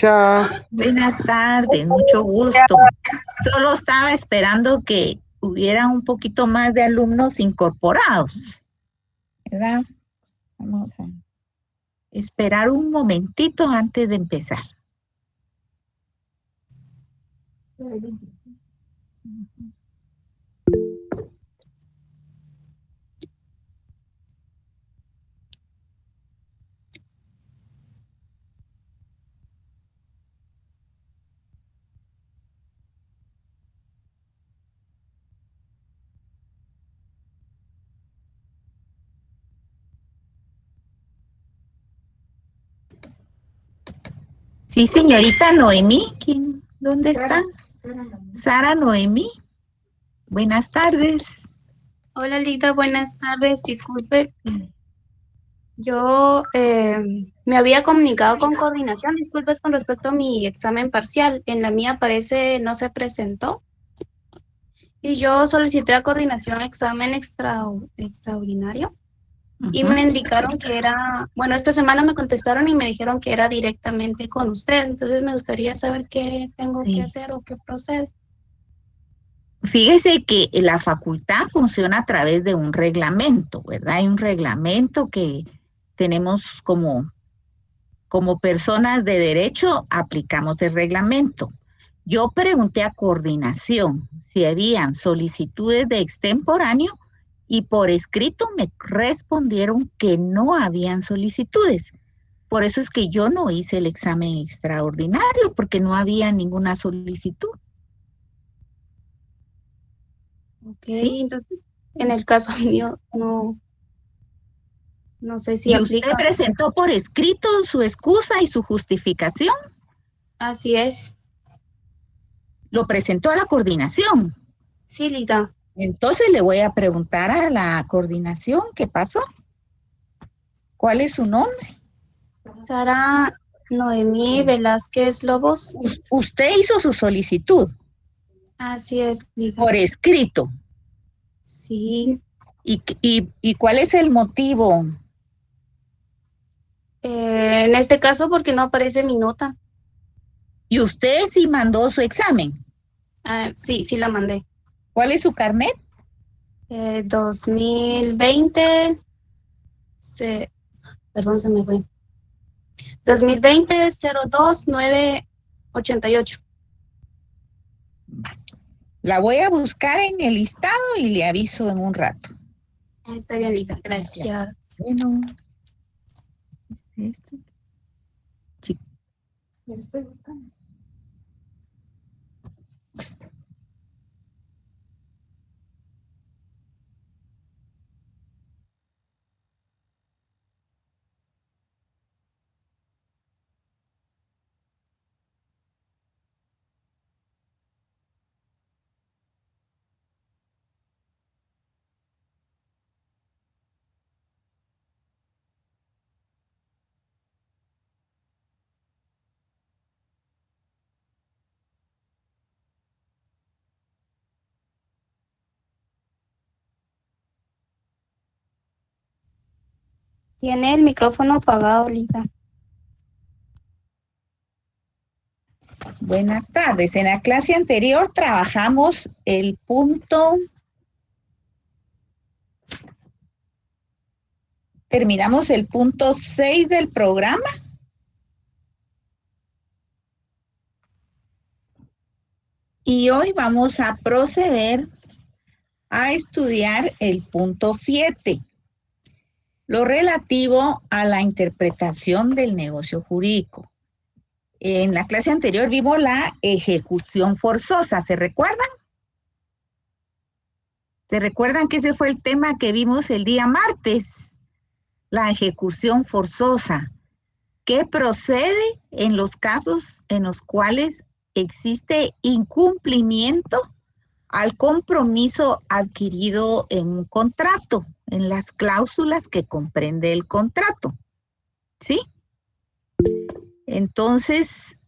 Chao. Buenas tardes, mucho gusto. Solo estaba esperando que hubiera un poquito más de alumnos incorporados, ¿verdad? Vamos a esperar un momentito antes de empezar. Sí, señorita Noemí, ¿dónde está? Sara Noemí. Buenas tardes. Hola Lita, buenas tardes. Disculpe, yo me había comunicado con coordinación. Disculpes con respecto a mi examen parcial. En la mía parece no se presentó. Y yo solicité a coordinación examen extraordinario. Y me indicaron que era, bueno, esta semana me contestaron y me dijeron que era directamente con usted. Entonces me gustaría saber qué tengo que hacer o qué procede. Fíjese que la facultad funciona a través de un reglamento, ¿verdad? Hay un reglamento que tenemos como personas de derecho, aplicamos el reglamento. Yo pregunté a coordinación si habían solicitudes de extemporáneo y por escrito me respondieron que no habían solicitudes. Por eso es que yo no hice el examen extraordinario, porque no había ninguna solicitud. Ok, ¿Sí? entonces, en el caso mío, no sé si ¿Y aplica. usted presentó por escrito su excusa y su justificación? Así es. Lo presentó a la coordinación. Sí, Lita. Entonces le voy a preguntar a la coordinación qué pasó. ¿Cuál es su nombre? Sara Noemí Velázquez Lobos. Usted hizo su solicitud Así es, Lita. por escrito. Sí. ¿Y cuál es el motivo? En este caso, porque no aparece mi nota. ¿Y usted sí mandó su examen? Sí, sí la mandé. ¿Cuál es su carnet? 2020, perdón, se me fue. 2020-02-988. La voy a buscar en el listado y le aviso en un rato. Está bien, Lita, gracias. Bueno, esto. Sí. Me lo estoy buscando. Tiene el micrófono apagado, Lita. Buenas tardes. En la clase anterior trabajamos el punto, terminamos el punto 6 del programa. Y hoy vamos a proceder a estudiar el punto 7, lo relativo a la interpretación del negocio jurídico. En la clase anterior vimos la ejecución forzosa, ¿se recuerdan? ¿Se recuerdan que ese fue el tema que vimos el día martes? La ejecución forzosa. ¿Qué procede en los casos en los cuales existe incumplimiento al compromiso adquirido en un contrato, en las cláusulas que comprende el contrato? ¿Sí? Entonces,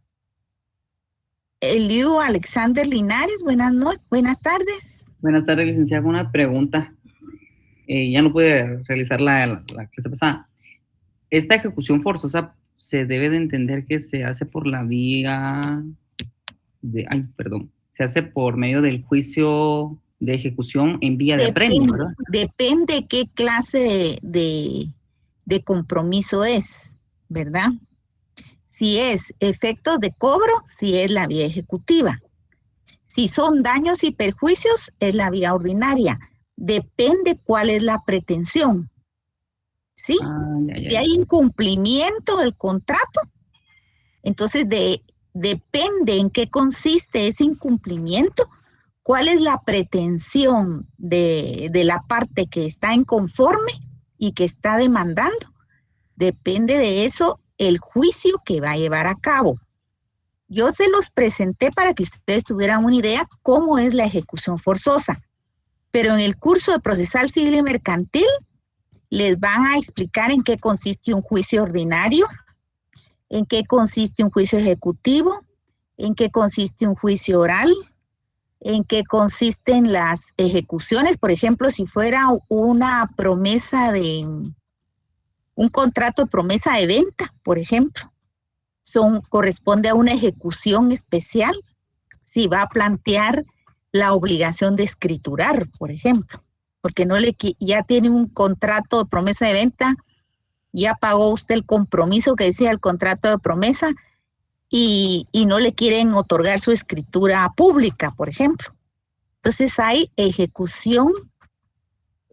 Eliu Alexander Linares, buenas tardes. Buenas tardes, licenciada. Una pregunta. Ya no pude realizar la clase pasada. ¿Esta ejecución forzosa se debe de entender que se hace por la vía se hace por medio del juicio de ejecución en vía de apremio, ¿verdad? Depende qué clase de compromiso es, ¿verdad? Si es efectos de cobro, si es la vía ejecutiva. Si son daños y perjuicios, es la vía ordinaria. Depende cuál es la pretensión. ¿Sí? Si hay incumplimiento del contrato, entonces depende en qué consiste ese incumplimiento, cuál es la pretensión de la parte que está inconforme y que está demandando. Depende de eso el juicio que va a llevar a cabo. Yo se los presenté para que ustedes tuvieran una idea cómo es la ejecución forzosa, pero en el curso de procesal civil y mercantil les van a explicar en qué consiste un juicio ordinario, en qué consiste un juicio ejecutivo, en qué consiste un juicio oral, en qué consisten las ejecuciones. Por ejemplo, si fuera una promesa un contrato de promesa de venta, por ejemplo, corresponde a una ejecución especial, si va a plantear la obligación de escriturar, por ejemplo, porque ya tiene un contrato de promesa de venta, ya pagó usted el compromiso que decía el contrato de promesa y no le quieren otorgar su escritura pública, por ejemplo. Entonces hay ejecución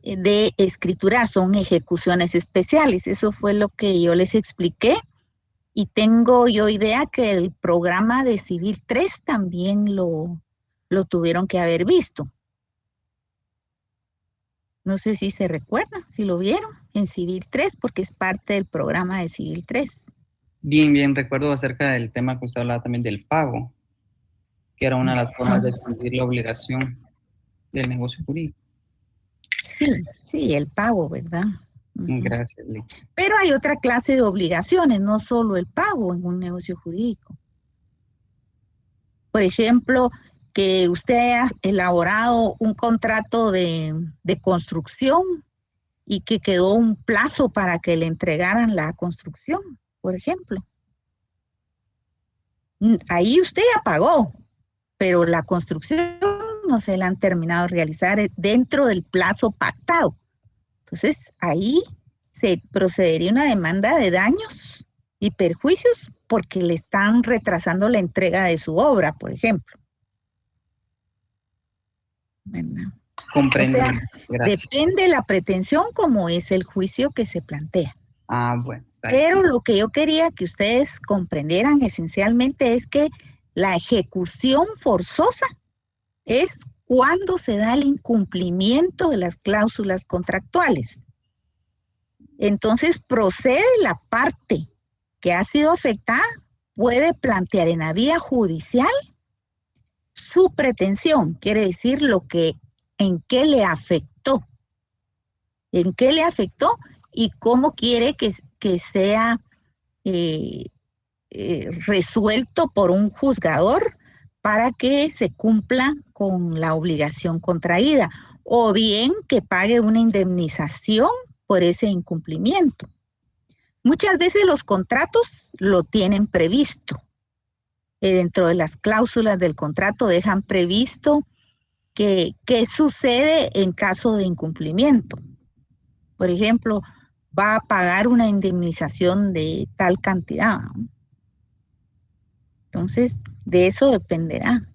de escriturar, son ejecuciones especiales. Eso fue lo que yo les expliqué y tengo yo idea que el programa de Civil 3 también lo tuvieron que haber visto. No sé si se recuerdan, si lo vieron en Civil 3, porque es parte del programa de Civil 3. Bien, recuerdo acerca del tema que usted hablaba también del pago, que era una de las formas de cumplir la obligación del negocio jurídico. Sí, el pago, ¿verdad? Gracias, Lee. Pero hay otra clase de obligaciones, no solo el pago en un negocio jurídico. Por ejemplo, que usted haya elaborado un contrato de construcción y que quedó un plazo para que le entregaran la construcción, por ejemplo. Ahí usted ya pagó, pero la construcción no se la han terminado de realizar dentro del plazo pactado. Entonces, ahí se procedería una demanda de daños y perjuicios porque le están retrasando la entrega de su obra, por ejemplo. ¿Verdad? Comprendo. O sea, depende de la pretensión como es el juicio que se plantea. Bueno. Pero lo que yo quería que ustedes comprendieran esencialmente es que la ejecución forzosa es cuando se da el incumplimiento de las cláusulas contractuales. Entonces procede la parte que ha sido afectada, puede plantear en la vía judicial su pretensión, quiere decir en qué le afectó y cómo quiere que sea resuelto por un juzgador para que se cumpla con la obligación contraída, o bien que pague una indemnización por ese incumplimiento. Muchas veces los contratos lo tienen previsto. Dentro de las cláusulas del contrato dejan previsto qué sucede en caso de incumplimiento. Por ejemplo, va a pagar una indemnización de tal cantidad. Entonces, de eso dependerá.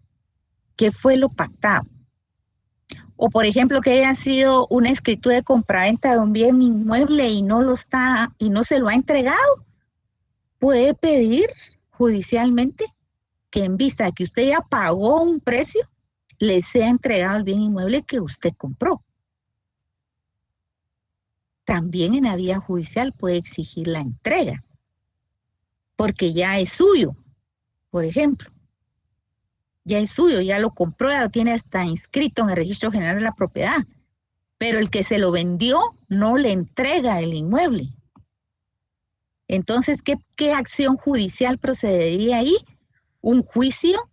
¿Qué fue lo pactado? O, por ejemplo, que haya sido una escritura de compraventa de un bien inmueble y no se lo ha entregado, puede pedir judicialmente que en vista de que usted ya pagó un precio, le sea entregado el bien inmueble que usted compró. También en la vía judicial puede exigir la entrega, porque ya es suyo, por ejemplo. Ya es suyo, ya lo compró, ya lo tiene hasta inscrito en el Registro General de la Propiedad, pero el que se lo vendió no le entrega el inmueble. Entonces, ¿qué acción judicial procedería ahí? Un juicio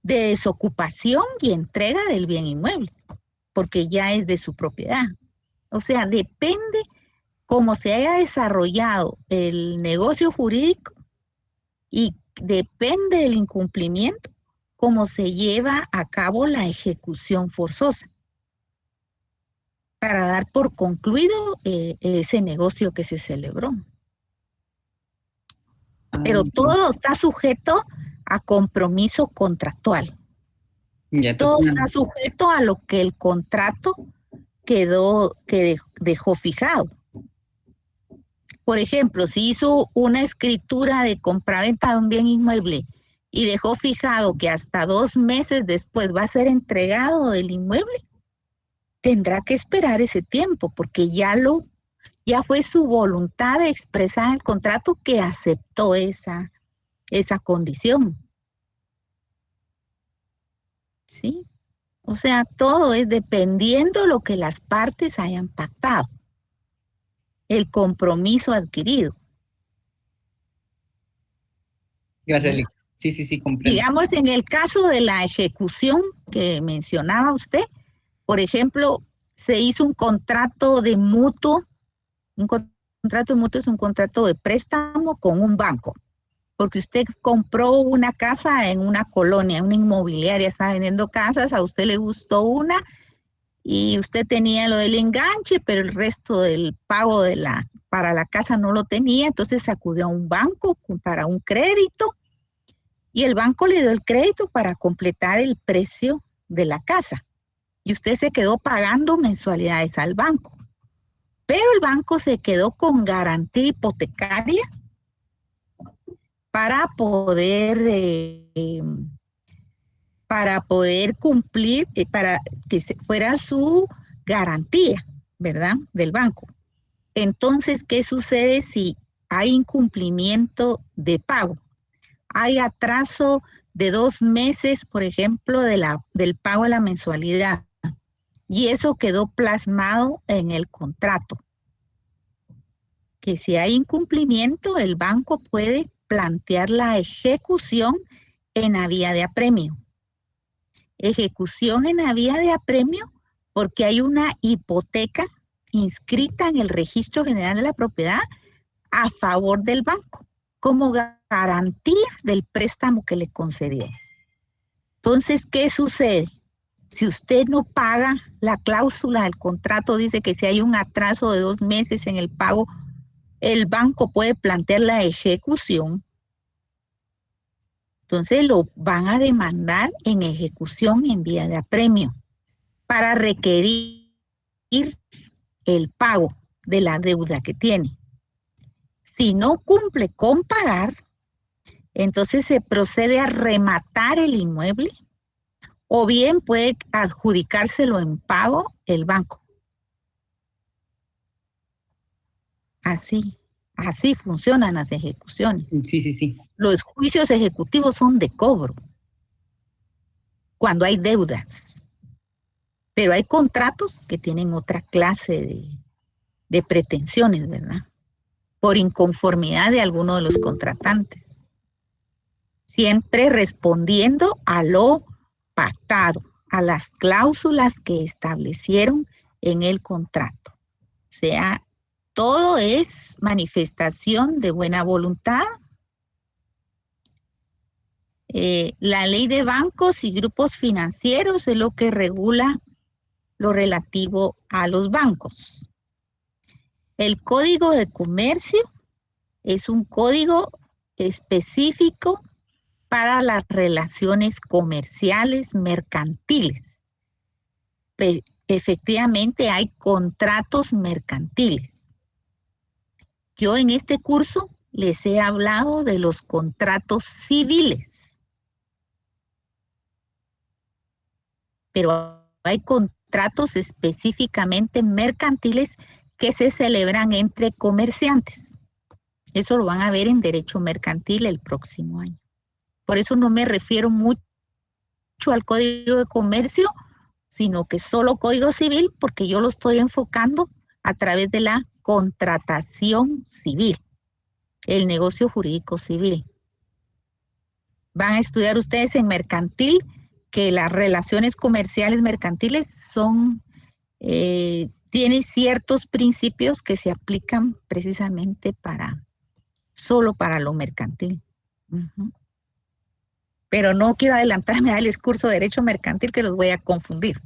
de desocupación y entrega del bien inmueble, porque ya es de su propiedad. O sea, depende cómo se haya desarrollado el negocio jurídico y depende del incumplimiento cómo se lleva a cabo la ejecución forzosa para dar por concluido ese negocio que se celebró. Pero todo está sujeto a compromiso contractual. Todo está sujeto a lo que el contrato dejó fijado. Por ejemplo, si hizo una escritura de compraventa de un bien inmueble y dejó fijado que hasta 2 meses después va a ser entregado el inmueble, tendrá que esperar ese tiempo porque ya fue su voluntad de expresar en el contrato que aceptó esa condición. ¿Sí? O sea, todo es dependiendo de lo que las partes hayan pactado. El compromiso adquirido. Gracias, Lic. Sí, comprendo. Digamos, en el caso de la ejecución que mencionaba usted, por ejemplo, se hizo un contrato de mutuo. Un contrato de mutuo es un contrato de préstamo con un banco, porque usted compró una casa en una colonia, una inmobiliaria, está vendiendo casas, a usted le gustó una y usted tenía lo del enganche, pero el resto del pago para la casa no lo tenía, entonces acudió a un banco para un crédito y el banco le dio el crédito para completar el precio de la casa y usted se quedó pagando mensualidades al banco, pero el banco se quedó con garantía hipotecaria para poder cumplir, para que fuera su garantía, ¿verdad? Del banco. Entonces, ¿qué sucede si hay incumplimiento de pago? Hay atraso de 2 meses, por ejemplo, del pago de la mensualidad. Y eso quedó plasmado en el contrato. Que si hay incumplimiento, el banco puede plantear la ejecución en la vía de apremio. Ejecución en la vía de apremio porque hay una hipoteca inscrita en el Registro General de la Propiedad a favor del banco como garantía del préstamo que le concedió. Entonces, ¿qué sucede? Si usted no paga la cláusula del contrato, dice que si hay un atraso de 2 meses en el pago, el banco puede plantear la ejecución. Entonces lo van a demandar en ejecución en vía de apremio para requerir el pago de la deuda que tiene. Si no cumple con pagar, entonces se procede a rematar el inmueble o bien puede adjudicárselo en pago el banco. Así funcionan las ejecuciones. Sí. Los juicios ejecutivos son de cobro cuando hay deudas. Pero hay contratos que tienen otra clase de pretensiones, ¿verdad? Por inconformidad de alguno de los contratantes. Siempre respondiendo a lo pactado, a las cláusulas que establecieron en el contrato. O sea, todo es manifestación de buena voluntad. La ley de bancos y grupos financieros es lo que regula lo relativo a los bancos. El Código de Comercio es un código específico para las relaciones comerciales mercantiles. Efectivamente hay contratos mercantiles. Yo en este curso les he hablado de los contratos civiles. Pero hay contratos específicamente mercantiles que se celebran entre comerciantes. Eso lo van a ver en Derecho Mercantil el próximo año. Por eso no me refiero mucho al Código de Comercio, sino que solo Código Civil, porque yo lo estoy enfocando a través de la contratación civil, el negocio jurídico civil. Van a estudiar ustedes en mercantil que las relaciones comerciales mercantiles tiene ciertos principios que se aplican precisamente solo para lo mercantil. Pero no quiero adelantarme al curso de Derecho Mercantil que los voy a confundir.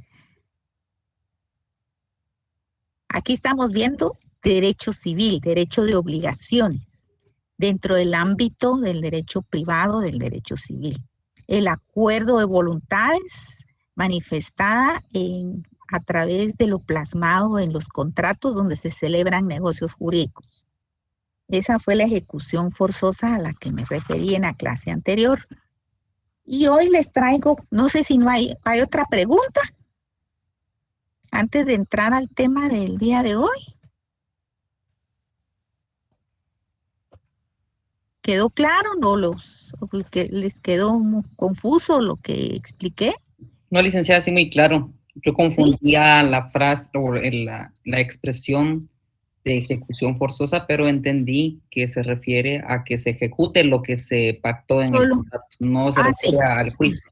Aquí estamos viendo derecho civil, derecho de obligaciones, dentro del ámbito del derecho privado, del derecho civil. El acuerdo de voluntades manifestada a través de lo plasmado en los contratos donde se celebran negocios jurídicos. Esa fue la ejecución forzosa a la que me referí en la clase anterior. Y hoy les traigo, no sé si no hay otra pregunta antes de entrar al tema del día de hoy. ¿Quedó claro? ¿No les quedó muy confuso lo que expliqué? No, licenciada, sí, muy claro. Yo confundía la frase o la expresión de ejecución forzosa, pero entendí que se refiere a que se ejecute lo que se pactó en el contrato, no se refiere al juicio.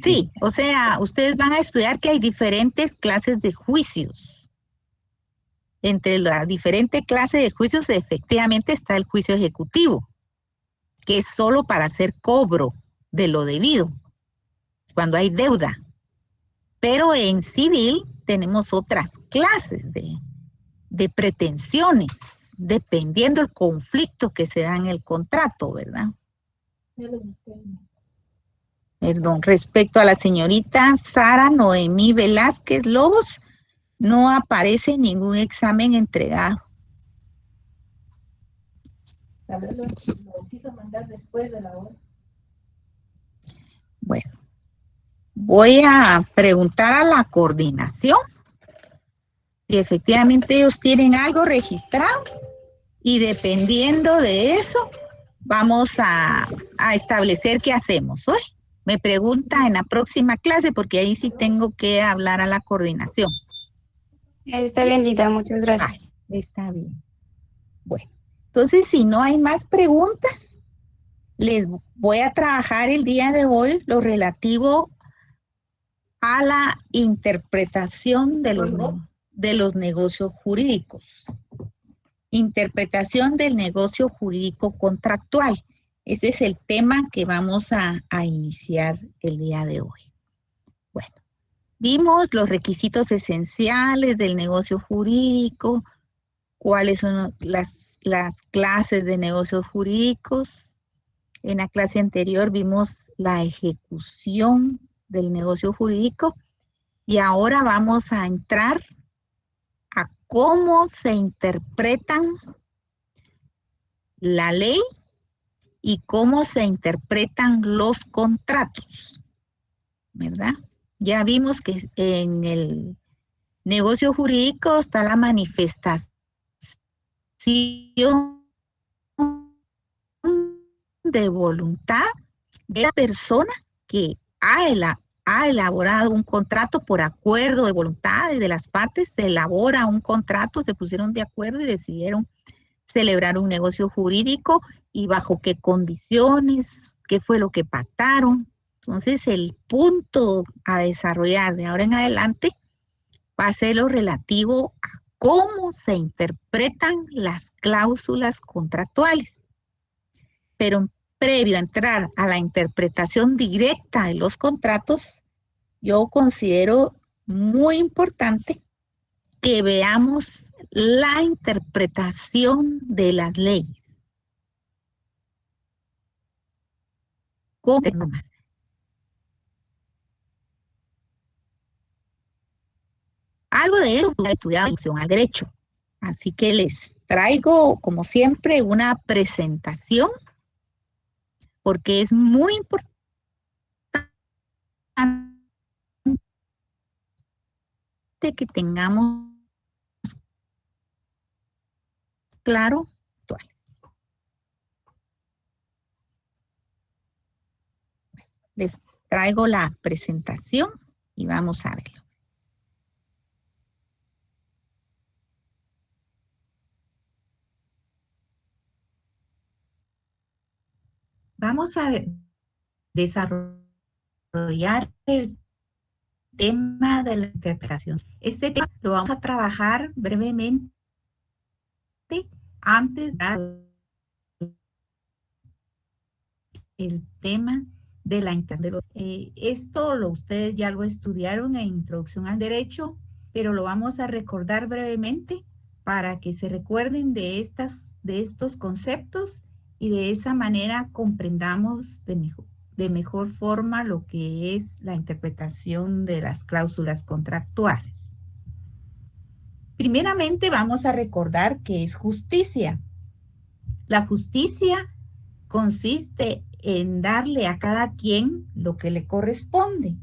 Sí, o sea, ustedes van a estudiar que hay diferentes clases de juicios. Entre la diferente clase de juicios efectivamente está el juicio ejecutivo, que es solo para hacer cobro de lo debido, cuando hay deuda. Pero en civil tenemos otras clases de pretensiones, dependiendo del conflicto que se da en el contrato, ¿verdad? Perdón, respecto a la señorita Sara Noemí Velázquez Lobos, no aparece ningún examen entregado. Tal vez lo quiso mandar después de la hora. Bueno, voy a preguntar a la coordinación si efectivamente ellos tienen algo registrado y dependiendo de eso vamos a establecer qué hacemos hoy. Me pregunta en la próxima clase porque ahí sí tengo que hablar a la coordinación. Está bien, Lita, muchas gracias. Está bien. Bueno, entonces si no hay más preguntas, les voy a trabajar el día de hoy lo relativo a la interpretación de los negocios jurídicos. Interpretación del negocio jurídico contractual. Ese es el tema que vamos a iniciar el día de hoy. Bueno, vimos los requisitos esenciales del negocio jurídico, cuáles son las clases de negocios jurídicos. En la clase anterior vimos la ejecución del negocio jurídico y ahora vamos a entrar a cómo se interpretan la ley y cómo se interpretan los contratos, ¿verdad? Ya vimos que en el negocio jurídico está la manifestación de voluntad de la persona que ha elaborado un contrato por acuerdo de voluntades de las partes, se elabora un contrato, se pusieron de acuerdo y decidieron celebrar un negocio jurídico y bajo qué condiciones, qué fue lo que pactaron. Entonces, el punto a desarrollar de ahora en adelante va a ser lo relativo a cómo se interpretan las cláusulas contractuales. Pero previo a entrar a la interpretación directa de los contratos, yo considero muy importante que veamos la interpretación de las leyes. ¿Cómo? Algo de eso he estudiado en relación al derecho. Así que les traigo, como siempre, una presentación, porque es muy importante que tengamos claro. Les traigo la presentación y vamos a verlo. Vamos a desarrollar el tema de la interpretación. Este tema lo vamos a trabajar brevemente antes de dar el tema de la interpretación. Ustedes ya lo estudiaron en Introducción al Derecho, pero lo vamos a recordar brevemente para que se recuerden de estos conceptos y de esa manera comprendamos de mejor forma lo que es la interpretación de las cláusulas contractuales. Primeramente vamos a recordar qué es justicia. La justicia consiste en darle a cada quien lo que le corresponde,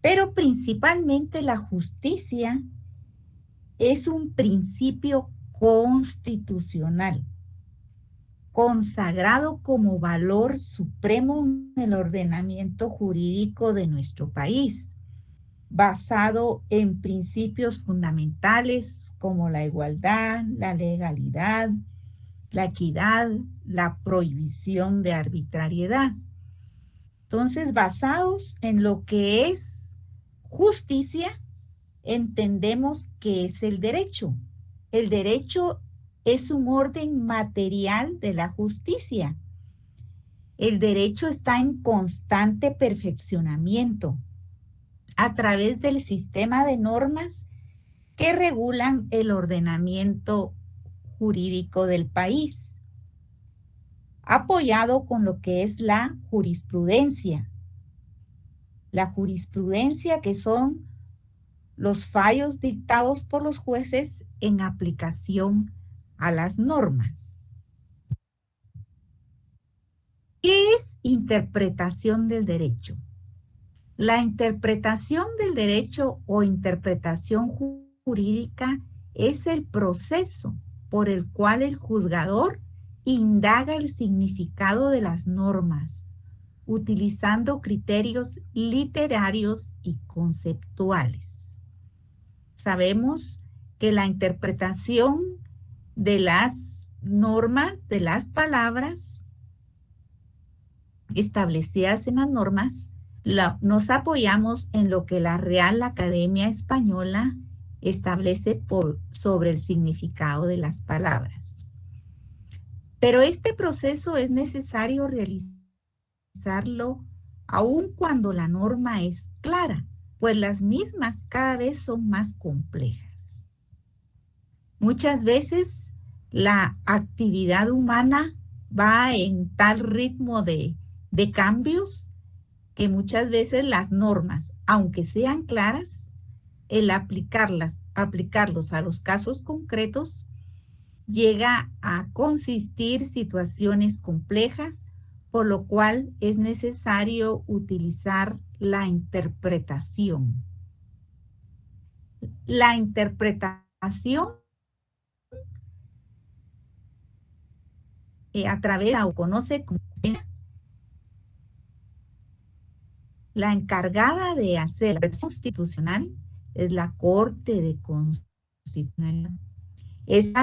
pero principalmente la justicia es un principio constitucional, consagrado como valor supremo en el ordenamiento jurídico de nuestro país, basado en principios fundamentales como la igualdad, la legalidad, la equidad, la prohibición de arbitrariedad. Entonces, basados en lo que es justicia, entendemos que es el derecho. El derecho es un orden material de la justicia. El derecho está en constante perfeccionamiento a través del sistema de normas que regulan el ordenamiento jurídico del país, apoyado con lo que es la jurisprudencia. La jurisprudencia, que son los fallos dictados por los jueces en aplicación a las normas. ¿Qué es interpretación del derecho? La interpretación del derecho o interpretación jurídica es el proceso por el cual el juzgador indaga el significado de las normas, utilizando criterios literarios y conceptuales. Sabemos que la interpretación de las normas, de las palabras establecidas en las normas, nos apoyamos en lo que la Real Academia Española establece sobre el significado de las palabras. Pero este proceso es necesario realizarlo aun cuando la norma es clara, pues las mismas cada vez son más complejas. Muchas veces la actividad humana va en tal ritmo de cambios que muchas veces las normas, aunque sean claras, el aplicarlos a los casos concretos llega a consistir situaciones complejas, por lo cual es necesario utilizar la interpretación. La interpretación a través de la conoce como la encargada de hacer la constitucional es la Corte de Constitucionalidad. Es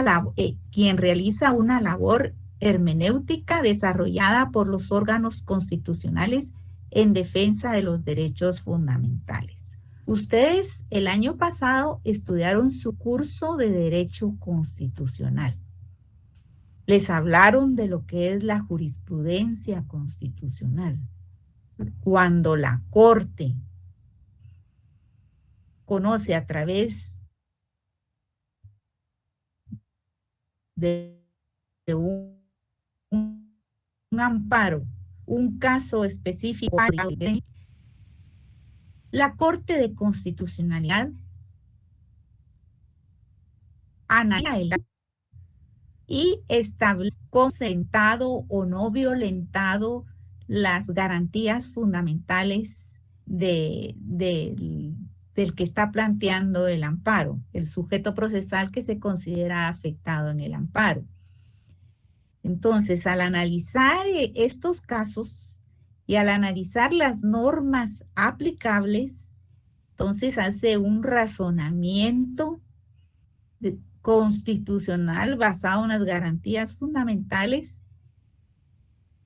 quien realiza una labor hermenéutica desarrollada por los órganos constitucionales en defensa de los derechos fundamentales. Ustedes el año pasado estudiaron su curso de Derecho Constitucional. Les hablaron de lo que es la jurisprudencia constitucional. Cuando la Corte conoce a través de un amparo, un caso específico, la Corte de Constitucionalidad analiza y establece consentado o no violentado las garantías fundamentales del que está planteando el amparo, el sujeto procesal que se considera afectado en el amparo. Entonces, al analizar estos casos y al analizar las normas aplicables, entonces hace un razonamiento constitucional basado en las garantías fundamentales,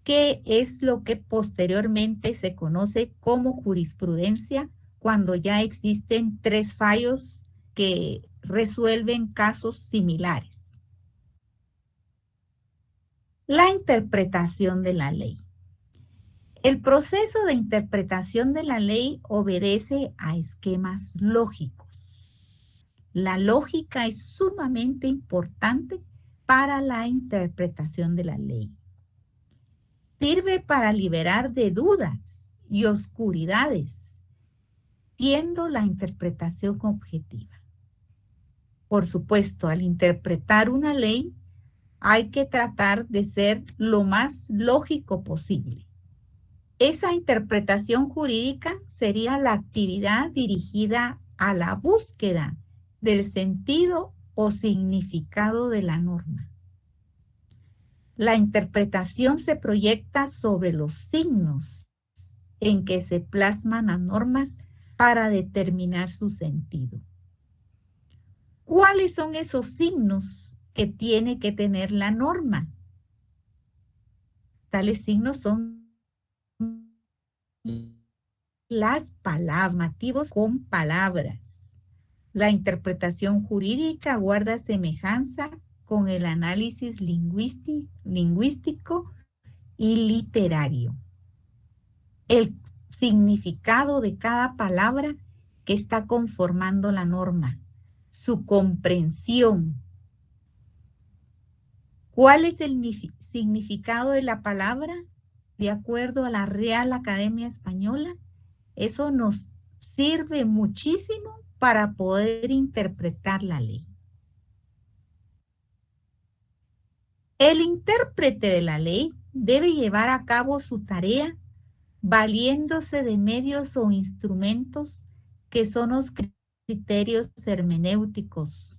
que es lo que posteriormente se conoce como jurisprudencia cuando ya existen 3 fallos que resuelven casos similares. La interpretación de la ley. El proceso de interpretación de la ley obedece a esquemas lógicos. La lógica es sumamente importante para la interpretación de la ley. Sirve para liberar de dudas y oscuridades, siendo la interpretación objetiva. Por supuesto, al interpretar una ley, hay que tratar de ser lo más lógico posible. Esa interpretación jurídica sería la actividad dirigida a la búsqueda del sentido o significado de la norma. La interpretación se proyecta sobre los signos en que se plasman las normas para determinar su sentido. ¿Cuáles son esos signos que tiene que tener la norma? Tales signos son las palabras, llamativos con palabras. La interpretación jurídica guarda semejanza con el análisis lingüístico y literario. El significado de cada palabra que está conformando la norma, su comprensión. ¿Cuál es el significado de la palabra? De acuerdo a la Real Academia Española, eso nos sirve muchísimo para poder interpretar la ley. El intérprete de la ley debe llevar a cabo su tarea valiéndose de medios o instrumentos que son los criterios hermenéuticos.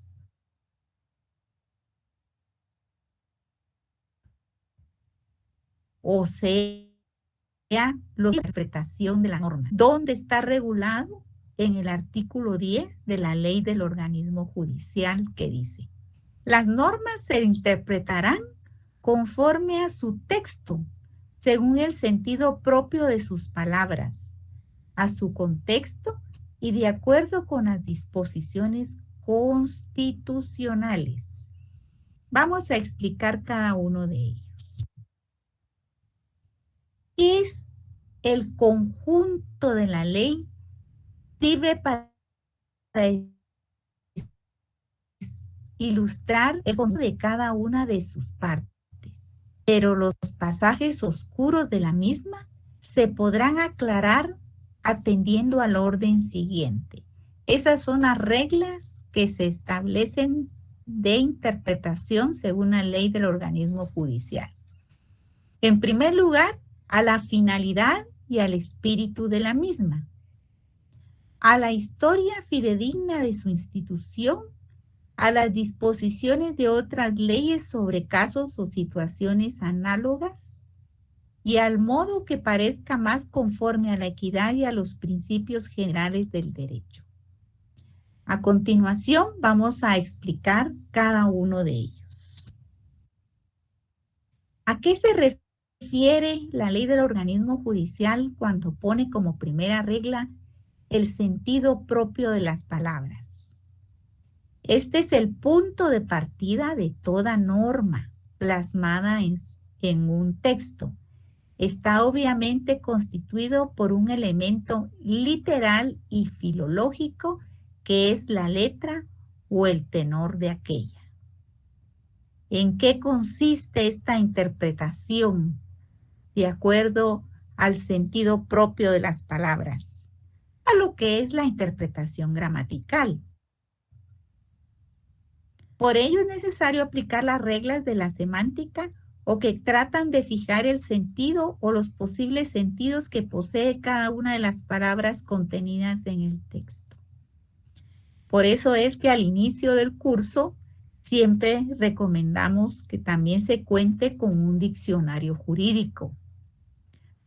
O sea, la interpretación de la norma, donde está regulado en el artículo 10 de la ley del organismo judicial que dice: las normas se interpretarán conforme a su texto, según el sentido propio de sus palabras, a su contexto y de acuerdo con las disposiciones constitucionales. Vamos a explicar cada uno de ellos. ¿Qué es el conjunto de la ley? Sirve para ilustrar el conjunto de cada una de sus partes, pero los pasajes oscuros de la misma se podrán aclarar atendiendo al orden siguiente. Esas son las reglas que se establecen de interpretación según la ley del organismo judicial. En primer lugar, a la finalidad y al espíritu de la misma, a la historia fidedigna de su institución, a las disposiciones de otras leyes sobre casos o situaciones análogas y al modo que parezca más conforme a la equidad y a los principios generales del derecho. A continuación vamos a explicar cada uno de ellos. ¿A qué se refiere la ley del organismo judicial cuando pone como primera regla el sentido propio de las palabras? Este es el punto de partida de toda norma plasmada en un texto. Está obviamente constituido por un elemento literal y filológico que es la letra o el tenor de aquella. ¿En qué consiste esta interpretación de acuerdo al sentido propio de las palabras? A lo que es la interpretación gramatical. Por ello es necesario aplicar las reglas de la semántica o que tratan de fijar el sentido o los posibles sentidos que posee cada una de las palabras contenidas en el texto. Por eso es que al inicio del curso siempre recomendamos que también se cuente con un diccionario jurídico,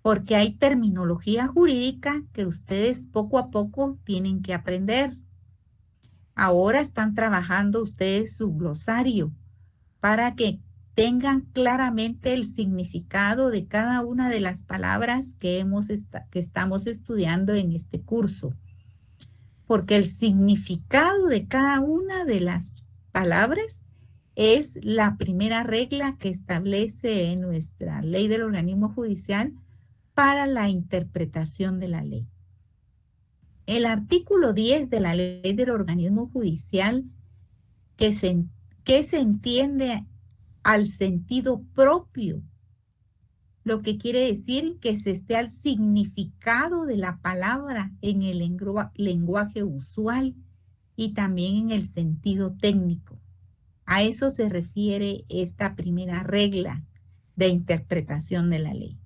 porque hay terminología jurídica que ustedes poco a poco tienen que aprender. Ahora están trabajando ustedes su glosario para que tengan claramente el significado de cada una de las palabras que estamos estudiando en este curso. porque el significado de cada una de las palabras es la primera regla que establece nuestra ley del organismo judicial para la interpretación de la ley. El artículo 10 de la ley del organismo judicial, que se entiende al sentido propio, lo que quiere decir que se esté al significado de la palabra en el lenguaje usual y también en el sentido técnico. A eso se refiere esta primera regla de interpretación de la ley.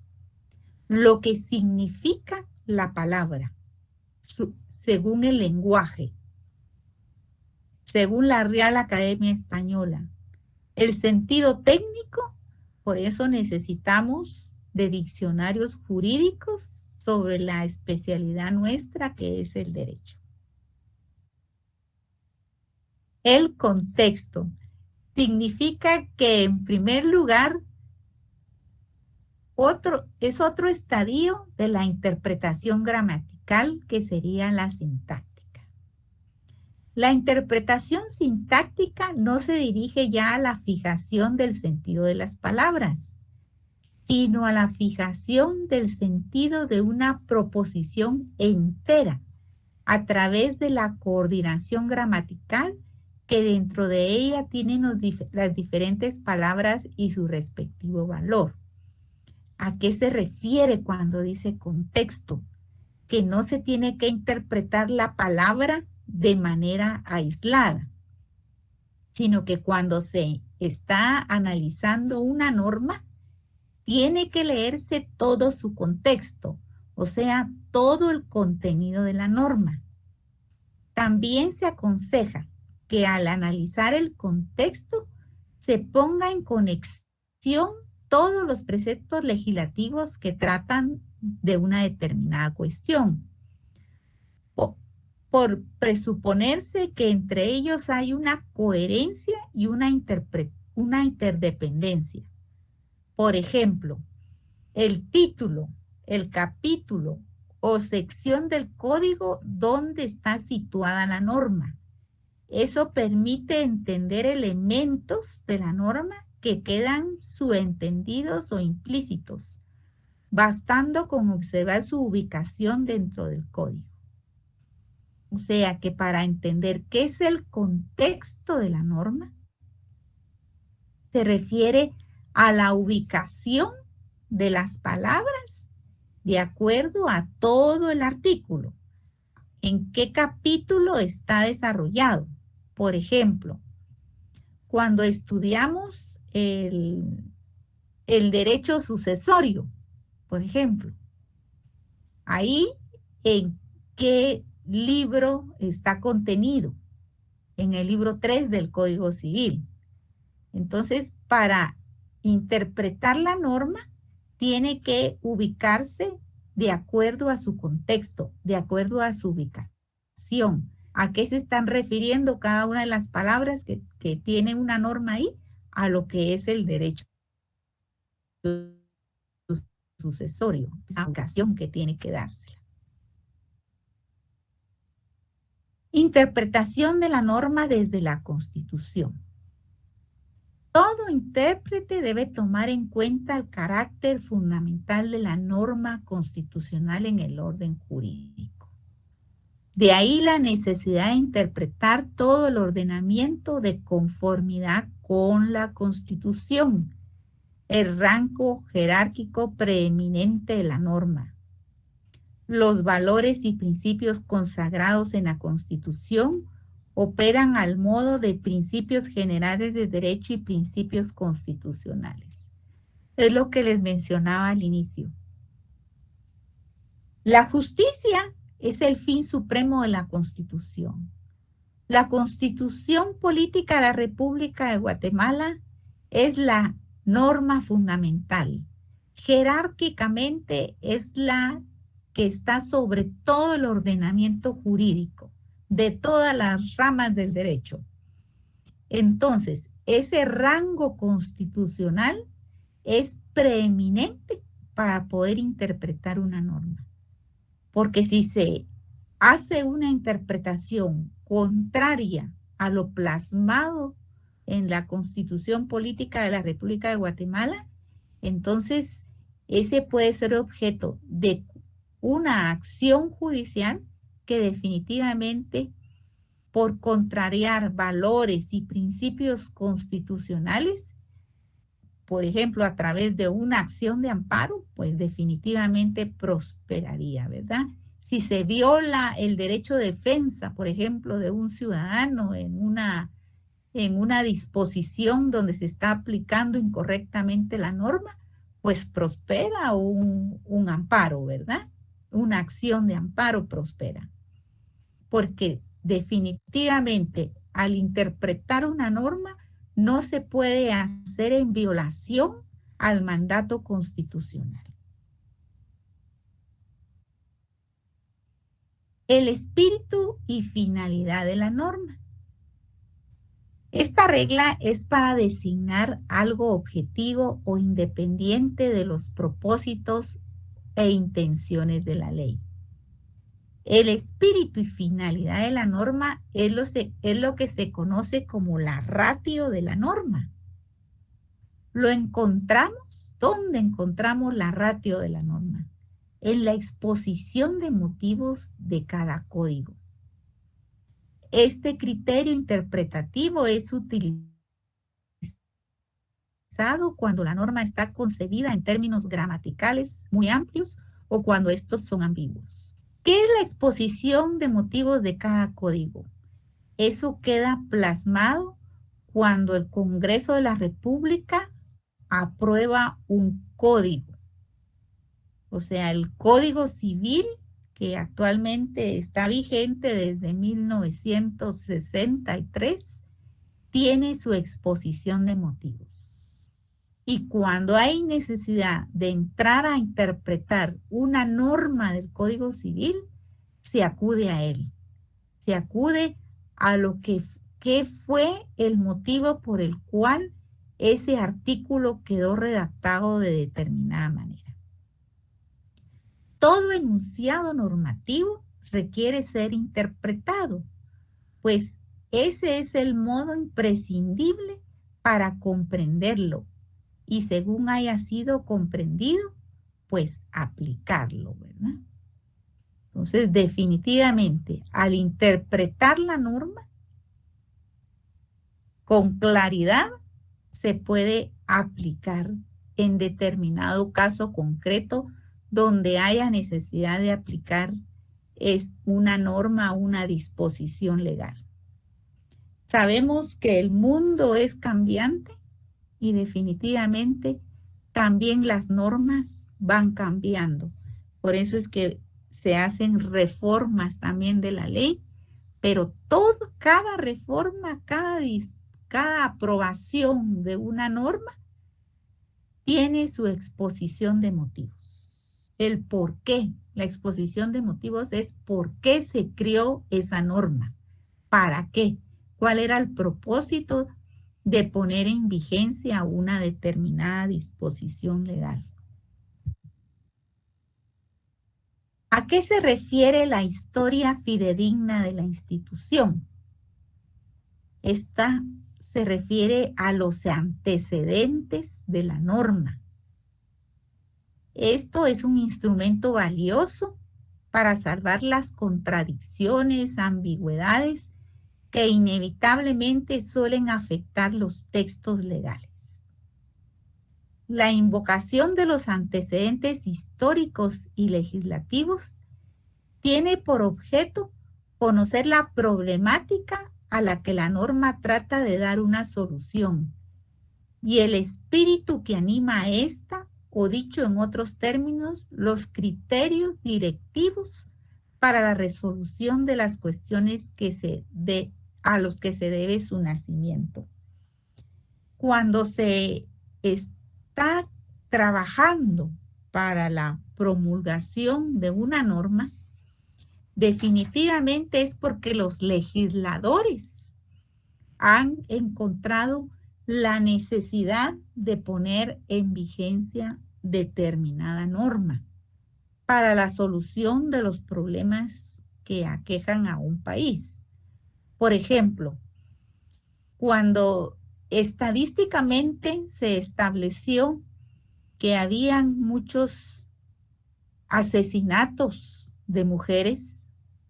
Lo que significa la palabra, según el lenguaje, según la Real Academia Española. El sentido técnico, por eso necesitamos de diccionarios jurídicos sobre la especialidad nuestra, que es el derecho. El contexto significa que, en primer lugar, es otro estadio de la interpretación gramatical, que sería la sintáctica. La interpretación sintáctica no se dirige ya a la fijación del sentido de las palabras, sino a la fijación del sentido de una proposición entera a través de la coordinación gramatical que dentro de ella tienen las diferentes palabras y su respectivo valor. ¿A qué se refiere cuando dice contexto? Que no se tiene que interpretar la palabra de manera aislada, sino que cuando se está analizando una norma, tiene que leerse todo su contexto, o sea, todo el contenido de la norma. También se aconseja que al analizar el contexto se ponga en conexión todos los preceptos legislativos que tratan de una determinada cuestión, por presuponerse que entre ellos hay una coherencia y una interdependencia. Por ejemplo, el título, el capítulo o sección del código donde está situada la norma. Eso permite entender elementos de la norma que quedan subentendidos o implícitos, bastando con observar su ubicación dentro del código. O sea que para entender qué es el contexto de la norma, se refiere a la ubicación de las palabras de acuerdo a todo el artículo. ¿En qué capítulo está desarrollado? Por ejemplo, cuando estudiamos el derecho sucesorio, por ejemplo, ahí en qué libro está contenido, en el libro 3 del Código Civil. Entonces, para interpretar la norma, tiene que ubicarse de acuerdo a su contexto, de acuerdo a su ubicación. ¿A qué se están refiriendo cada una de las palabras que tiene una norma ahí? A lo que es el derecho sucesorio, esa ubicación que tiene que darse. Interpretación de la norma desde la Constitución. Todo intérprete debe tomar en cuenta el carácter fundamental de la norma constitucional en el orden jurídico. De ahí la necesidad de interpretar todo el ordenamiento de conformidad con la Constitución, el rango jerárquico preeminente de la norma, los valores y principios consagrados en la Constitución operan al modo de principios generales de derecho y principios constitucionales. Es lo que les mencionaba al inicio. La justicia es el fin supremo de la Constitución. La Constitución Política de la República de Guatemala es la norma fundamental. Jerárquicamente es la que está sobre todo el ordenamiento jurídico de todas las ramas del derecho. Entonces, ese rango constitucional es preeminente para poder interpretar una norma. Porque si se hace una interpretación contraria a lo plasmado en la Constitución Política de la República de Guatemala, entonces ese puede ser objeto de una acción judicial que definitivamente, por contrariar valores y principios constitucionales, por ejemplo, a través de una acción de amparo, pues definitivamente prosperaría, ¿verdad? Si se viola el derecho de defensa, por ejemplo, de un ciudadano en una disposición donde se está aplicando incorrectamente la norma, pues prospera un amparo, ¿verdad? Una acción de amparo prospera. Porque definitivamente al interpretar una norma no se puede hacer en violación al mandato constitucional. El espíritu y finalidad de la norma. Esta regla es para designar algo objetivo o independiente de los propósitos e intenciones de la ley. El espíritu y finalidad de la norma es lo que se conoce como la ratio de la norma. Lo encontramos, ¿dónde encontramos la ratio de la norma? En la exposición de motivos de cada código. Este criterio interpretativo es utilizado cuando la norma está concebida en términos gramaticales muy amplios o cuando estos son ambiguos. ¿Qué es la exposición de motivos de cada código? Eso queda plasmado cuando el Congreso de la República aprueba un código. O sea, el Código Civil, que actualmente está vigente desde 1963, tiene su exposición de motivos. Y cuando hay necesidad de entrar a interpretar una norma del Código Civil, se acude a él. Se acude a lo que fue el motivo por el cual ese artículo quedó redactado de determinada manera. Todo enunciado normativo requiere ser interpretado, pues ese es el modo imprescindible para comprenderlo y según haya sido comprendido, pues aplicarlo, ¿verdad? Entonces, definitivamente, al interpretar la norma con claridad, se puede aplicar en determinado caso concreto donde haya necesidad de aplicar una norma o una disposición legal. Sabemos que el mundo es cambiante y definitivamente también las normas van cambiando. Por eso es que se hacen reformas también de la ley, pero cada reforma, cada aprobación de una norma tiene su exposición de motivos. El por qué, la exposición de motivos es por qué se creó esa norma, para qué, cuál era el propósito de poner en vigencia una determinada disposición legal. ¿A qué se refiere la historia fidedigna de la institución? Esta se refiere a los antecedentes de la norma. Esto es un instrumento valioso para salvar las contradicciones, ambigüedades que inevitablemente suelen afectar los textos legales. La invocación de los antecedentes históricos y legislativos tiene por objeto conocer la problemática a la que la norma trata de dar una solución y el espíritu que anima a esta, o dicho en otros términos, los criterios directivos para la resolución de las cuestiones a los que se debe su nacimiento. Cuando se está trabajando para la promulgación de una norma, definitivamente es porque los legisladores han encontrado la necesidad de poner en vigencia determinada norma para la solución de los problemas que aquejan a un país. Por ejemplo, cuando estadísticamente se estableció que habían muchos asesinatos de mujeres,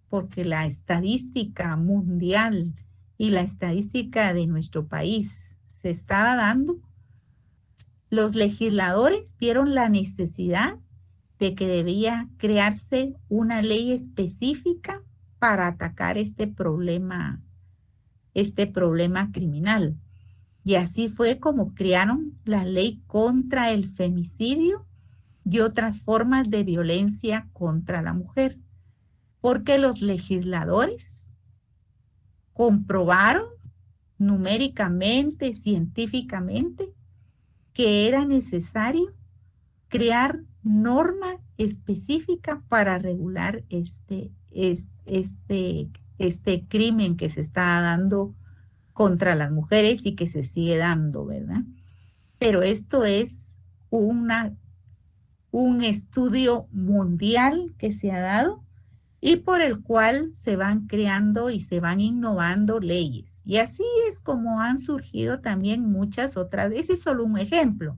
porque la estadística mundial y la estadística de nuestro país se estaba dando, los legisladores vieron la necesidad de que debía crearse una ley específica para atacar este problema criminal. Y así fue como crearon la ley contra el femicidio y otras formas de violencia contra la mujer, porque los legisladores comprobaron numéricamente, científicamente, que era necesario crear norma específica para regular este crimen que se está dando contra las mujeres y que se sigue dando, ¿verdad? Pero esto es un estudio mundial que se ha dado y por el cual se van creando y se van innovando leyes. Y así es como han surgido también muchas otras. Ese es solo un ejemplo,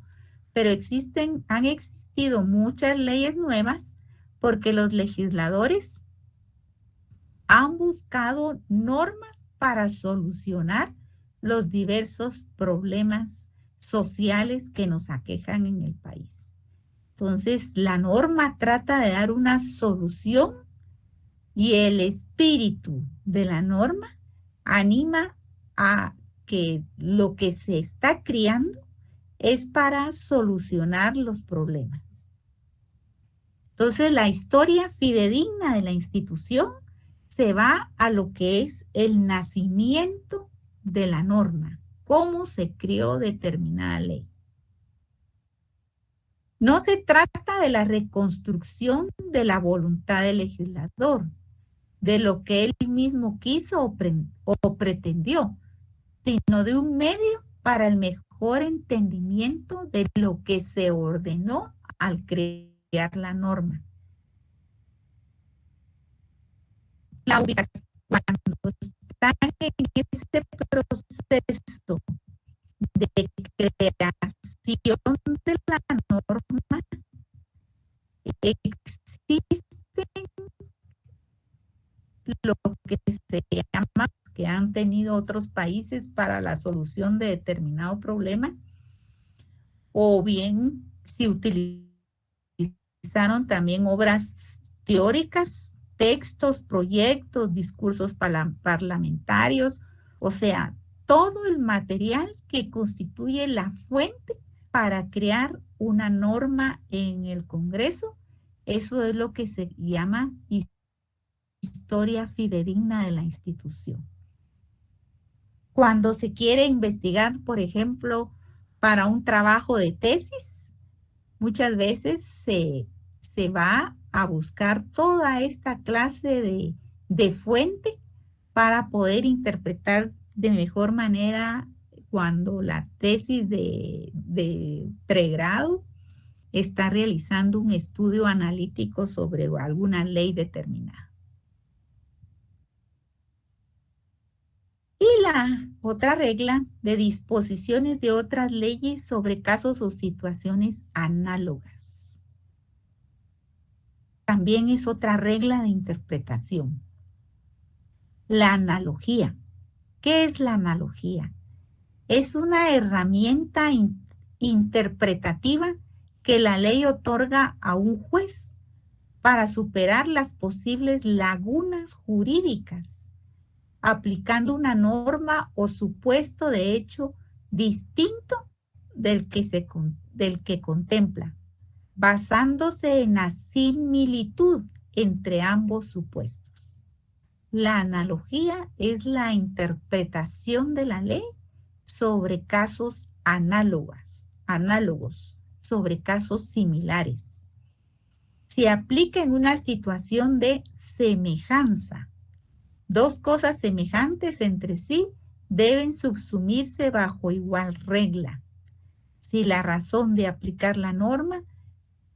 pero han existido muchas leyes nuevas porque los legisladores han buscado normas para solucionar los diversos problemas sociales que nos aquejan en el país. Entonces, la norma trata de dar una solución y el espíritu de la norma anima a que lo que se está creando es para solucionar los problemas. Entonces, la historia fidedigna de la institución se va a lo que es el nacimiento de la norma, cómo se creó determinada ley. No se trata de la reconstrucción de la voluntad del legislador, de lo que él mismo quiso o pretendió, sino de un medio para el mejor entendimiento de lo que se ordenó al crear la norma. La ubicación, cuando están en ese proceso de creación de la norma, existen lo que se llama, que han tenido otros países para la solución de determinado problema, o bien si utilizaron también obras teóricas, textos, proyectos, discursos parlamentarios, o sea, todo el material que constituye la fuente para crear una norma en el Congreso. Eso es lo que se llama historia fidedigna de la institución. Cuando se quiere investigar, por ejemplo, para un trabajo de tesis, muchas veces se va a buscar toda esta clase de fuente para poder interpretar de mejor manera cuando la tesis de pregrado está realizando un estudio analítico sobre alguna ley determinada. Y la otra regla de disposiciones de otras leyes sobre casos o situaciones análogas. También es otra regla de interpretación. La analogía. ¿Qué es la analogía? Es una herramienta interpretativa que la ley otorga a un juez para superar las posibles lagunas jurídicas, aplicando una norma o supuesto de hecho distinto del que contempla, basándose en la similitud entre ambos supuestos. La analogía es la interpretación de la ley sobre casos análogos, sobre casos similares. Se aplica en una situación de semejanza. Dos cosas semejantes entre sí deben subsumirse bajo igual regla. Si la razón de aplicar la norma,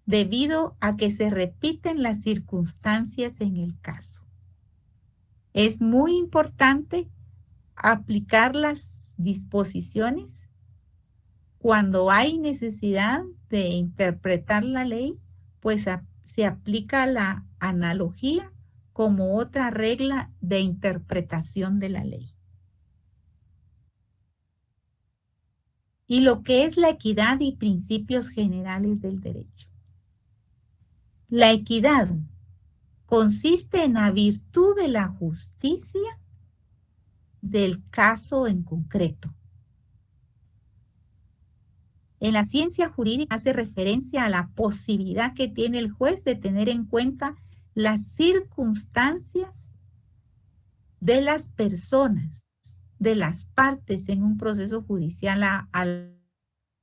debido a que se repiten las circunstancias en el caso. Es muy importante aplicar las disposiciones cuando hay necesidad de interpretar la ley, pues se aplica la analogía como otra regla de interpretación de la ley. Y lo que es la equidad y principios generales del derecho. La equidad consiste en la virtud de la justicia del caso en concreto. En la ciencia jurídica hace referencia a la posibilidad que tiene el juez de tener en cuenta las circunstancias de las personas, de las partes en un proceso judicial a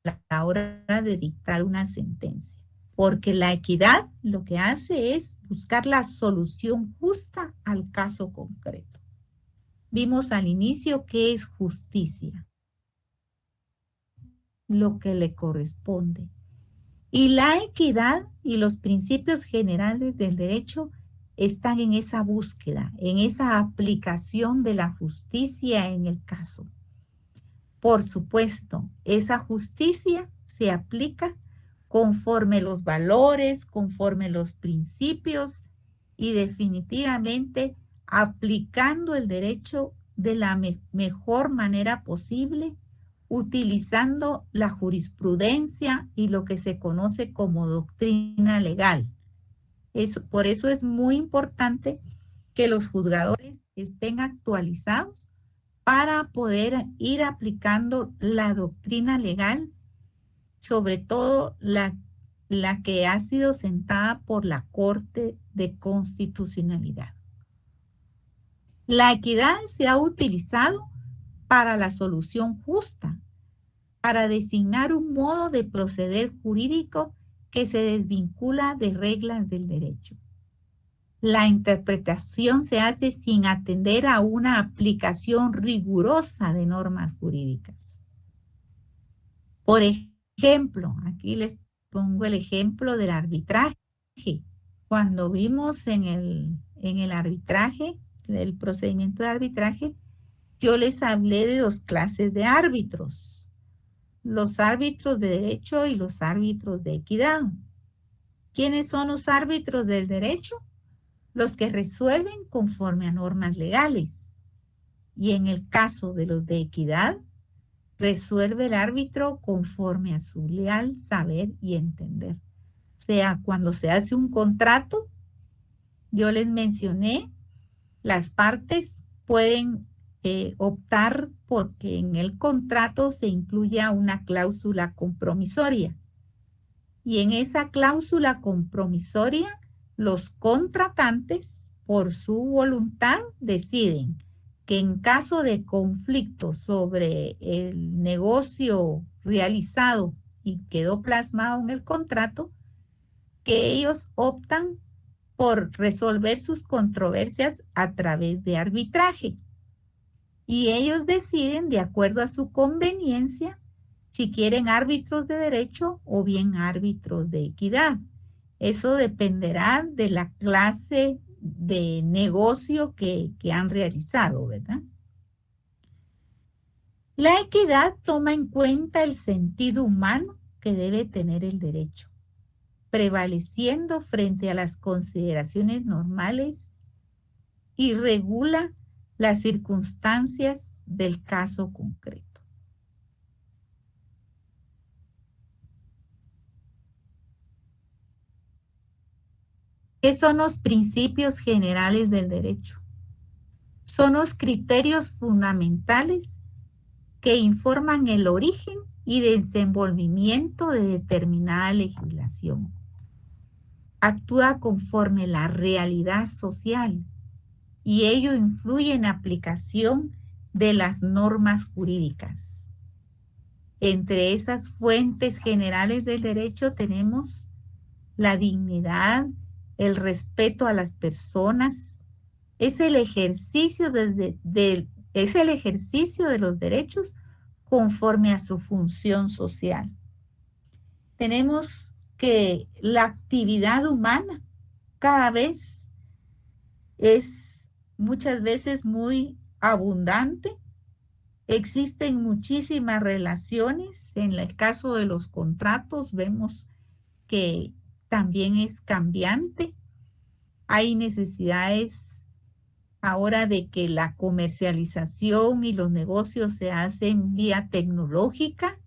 la hora de dictar una sentencia. Porque la equidad lo que hace es buscar la solución justa al caso concreto. Vimos al inicio qué es justicia, lo que le corresponde. Y la equidad y los principios generales del derecho están en esa búsqueda, en esa aplicación de la justicia en el caso. Por supuesto, esa justicia se aplica conforme los valores, conforme los principios y definitivamente aplicando el derecho de la mejor manera posible, utilizando la jurisprudencia y lo que se conoce como doctrina legal. Por eso es muy importante que los juzgadores estén actualizados para poder ir aplicando la doctrina legal, sobre todo la que ha sido sentada por la Corte de Constitucionalidad. La equidad se ha utilizado para la solución justa, para designar un modo de proceder jurídico que se desvincula de reglas del derecho. La interpretación se hace sin atender a una aplicación rigurosa de normas jurídicas. Por ejemplo, aquí les pongo el ejemplo del arbitraje. Cuando vimos en el arbitraje, el procedimiento de arbitraje, yo les hablé de dos clases de árbitros, los árbitros de derecho y los árbitros de equidad. ¿Quiénes son los árbitros del derecho? Los que resuelven conforme a normas legales. Y en el caso de los de equidad, resuelve el árbitro conforme a su leal saber y entender. O sea, cuando se hace un contrato, yo les mencioné, las partes pueden optar porque en el contrato se incluya una cláusula compromisoria. Y en esa cláusula compromisoria, los contratantes, por su voluntad, deciden que en caso de conflicto sobre el negocio realizado y quedó plasmado en el contrato, que ellos optan por resolver sus controversias a través de arbitraje. Y ellos deciden, de acuerdo a su conveniencia, si quieren árbitros de derecho o bien árbitros de equidad. Eso dependerá de la clase de negocio que han realizado, ¿verdad? La equidad toma en cuenta el sentido humano que debe tener el derecho, prevaleciendo frente a las consideraciones normales y regula las circunstancias del caso concreto. ¿Qué son los principios generales del derecho? Son los criterios fundamentales que informan el origen y desenvolvimiento de determinada legislación. Actúa conforme la realidad social y ello influye en la aplicación de las normas jurídicas. Entre esas fuentes generales del derecho tenemos la dignidad, el respeto a las personas, es el ejercicio de los derechos conforme a su función social. Tenemos que la actividad humana cada vez es muchas veces muy abundante. Existen muchísimas relaciones. En el caso de los contratos vemos que también es cambiante. Hay necesidades ahora de que la comercialización y los negocios se hacen vía tecnológica.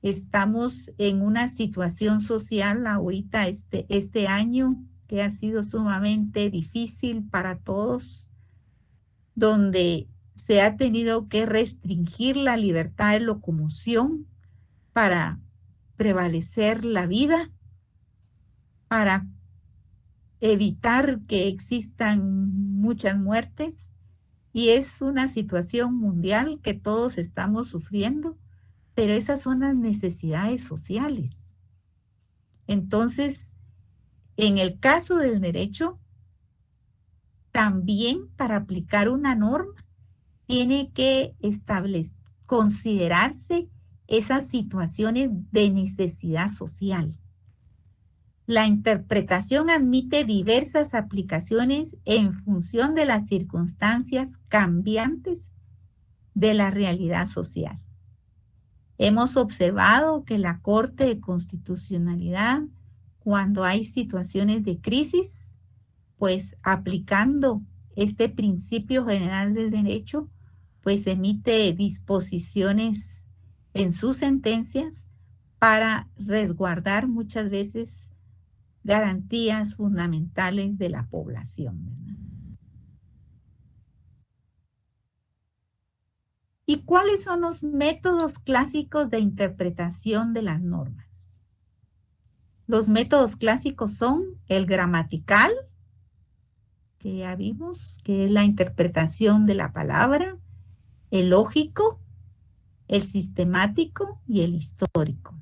Estamos en una situación social ahorita, este año, que ha sido sumamente difícil para todos, donde se ha tenido que restringir la libertad de locomoción para prevalecer la vida, para evitar que existan muchas muertes, y es una situación mundial que todos estamos sufriendo, pero esas son las necesidades sociales. Entonces, en el caso del derecho, también para aplicar una norma, tiene que considerarse esas situaciones de necesidad social. La interpretación admite diversas aplicaciones en función de las circunstancias cambiantes de la realidad social. Hemos observado que la Corte de Constitucionalidad, cuando hay situaciones de crisis, pues aplicando este principio general del derecho, pues emite disposiciones en sus sentencias para resguardar muchas veces garantías fundamentales de la población, ¿verdad? ¿Y cuáles son los métodos clásicos de interpretación de las normas? Los métodos clásicos son el gramatical, que ya vimos, que es la interpretación de la palabra, el lógico, el sistemático y el histórico.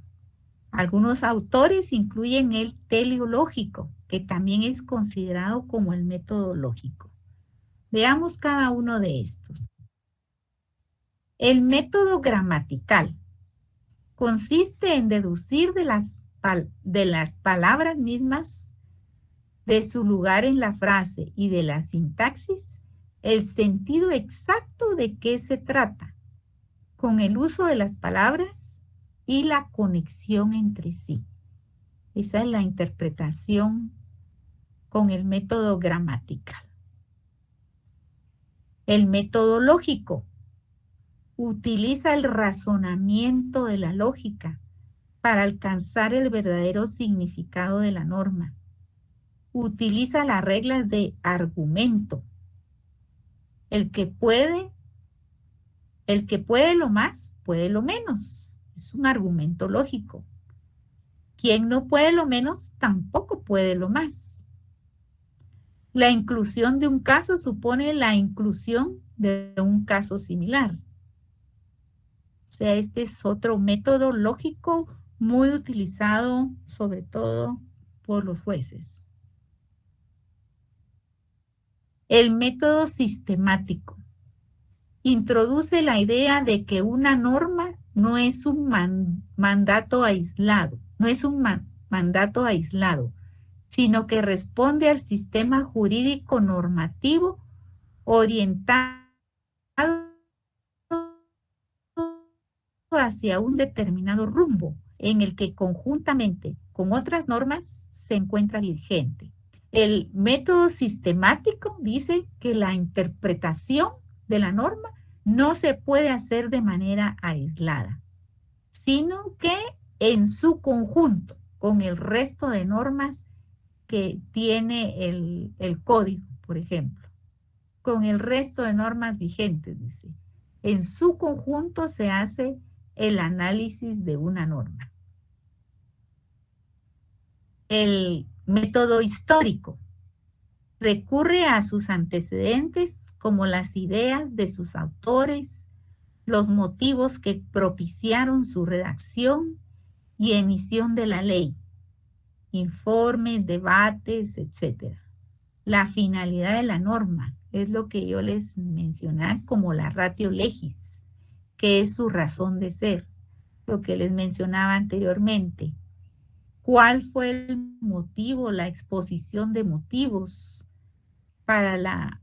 Algunos autores incluyen el teleológico, que también es considerado como el método lógico. Veamos cada uno de estos. El método gramatical consiste en deducir de las palabras mismas, de su lugar en la frase y de la sintaxis, el sentido exacto de qué se trata, con el uso de las palabras y la conexión entre sí. Esa es la interpretación con el método gramatical. El método lógico utiliza el razonamiento de la lógica para alcanzar el verdadero significado de la norma. Utiliza las reglas de argumento. El que puede lo más, puede lo menos. Es un argumento lógico. Quien no puede lo menos, tampoco puede lo más. La inclusión de un caso supone la inclusión de un caso similar. O sea, este es otro método lógico muy utilizado, sobre todo por los jueces. El método sistemático introduce la idea de que una norma no es un mandato aislado, sino que responde al sistema jurídico normativo orientado hacia un determinado rumbo en el que conjuntamente con otras normas se encuentra vigente. El método sistemático dice que la interpretación de la norma no se puede hacer de manera aislada, sino que en su conjunto con el resto de normas que tiene el código, por ejemplo, con el resto de normas vigentes, dice. En su conjunto se hace el análisis de una norma. El método histórico recurre a sus antecedentes como las ideas de sus autores, los motivos que propiciaron su redacción y emisión de la ley, informes, debates, etc. La finalidad de la norma es lo que yo les mencioné como la ratio legis, que es su razón de ser, lo que les mencionaba anteriormente. ¿Cuál fue el motivo, la exposición de motivos para la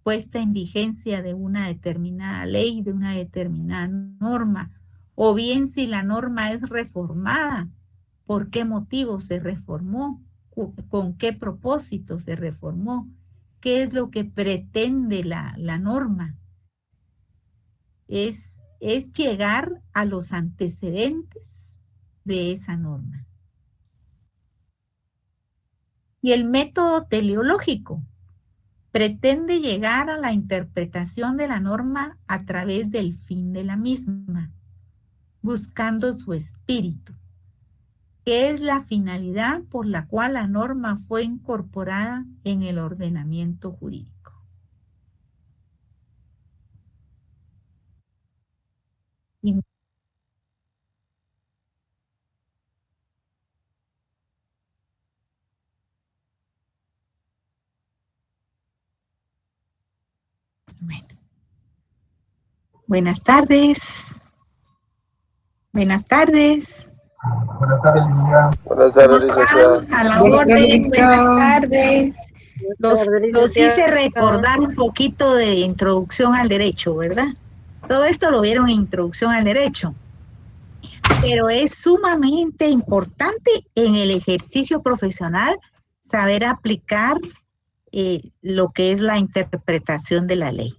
puesta en vigencia de una determinada ley, de una determinada norma, o bien si la norma es reformada, por qué motivo se reformó, con qué propósito se reformó, qué es lo que pretende la norma. Es llegar a los antecedentes de esa norma. Y el método teleológico pretende llegar a la interpretación de la norma a través del fin de la misma, buscando su espíritu, que es la finalidad por la cual la norma fue incorporada en el ordenamiento jurídico. Y bueno. Buenas tardes. Buenas tardes. Buenas tardes, licenciada. Buenas ¿Cómo tardes, licenciada. están? A la Buenas tardes, orden. licenciada. Buenas tardes. Los hice licenciada. recordar un poquito de introducción al derecho, ¿verdad? Todo esto lo vieron en introducción al derecho. Pero es sumamente importante en el ejercicio profesional saber aplicar lo que es la interpretación de la ley.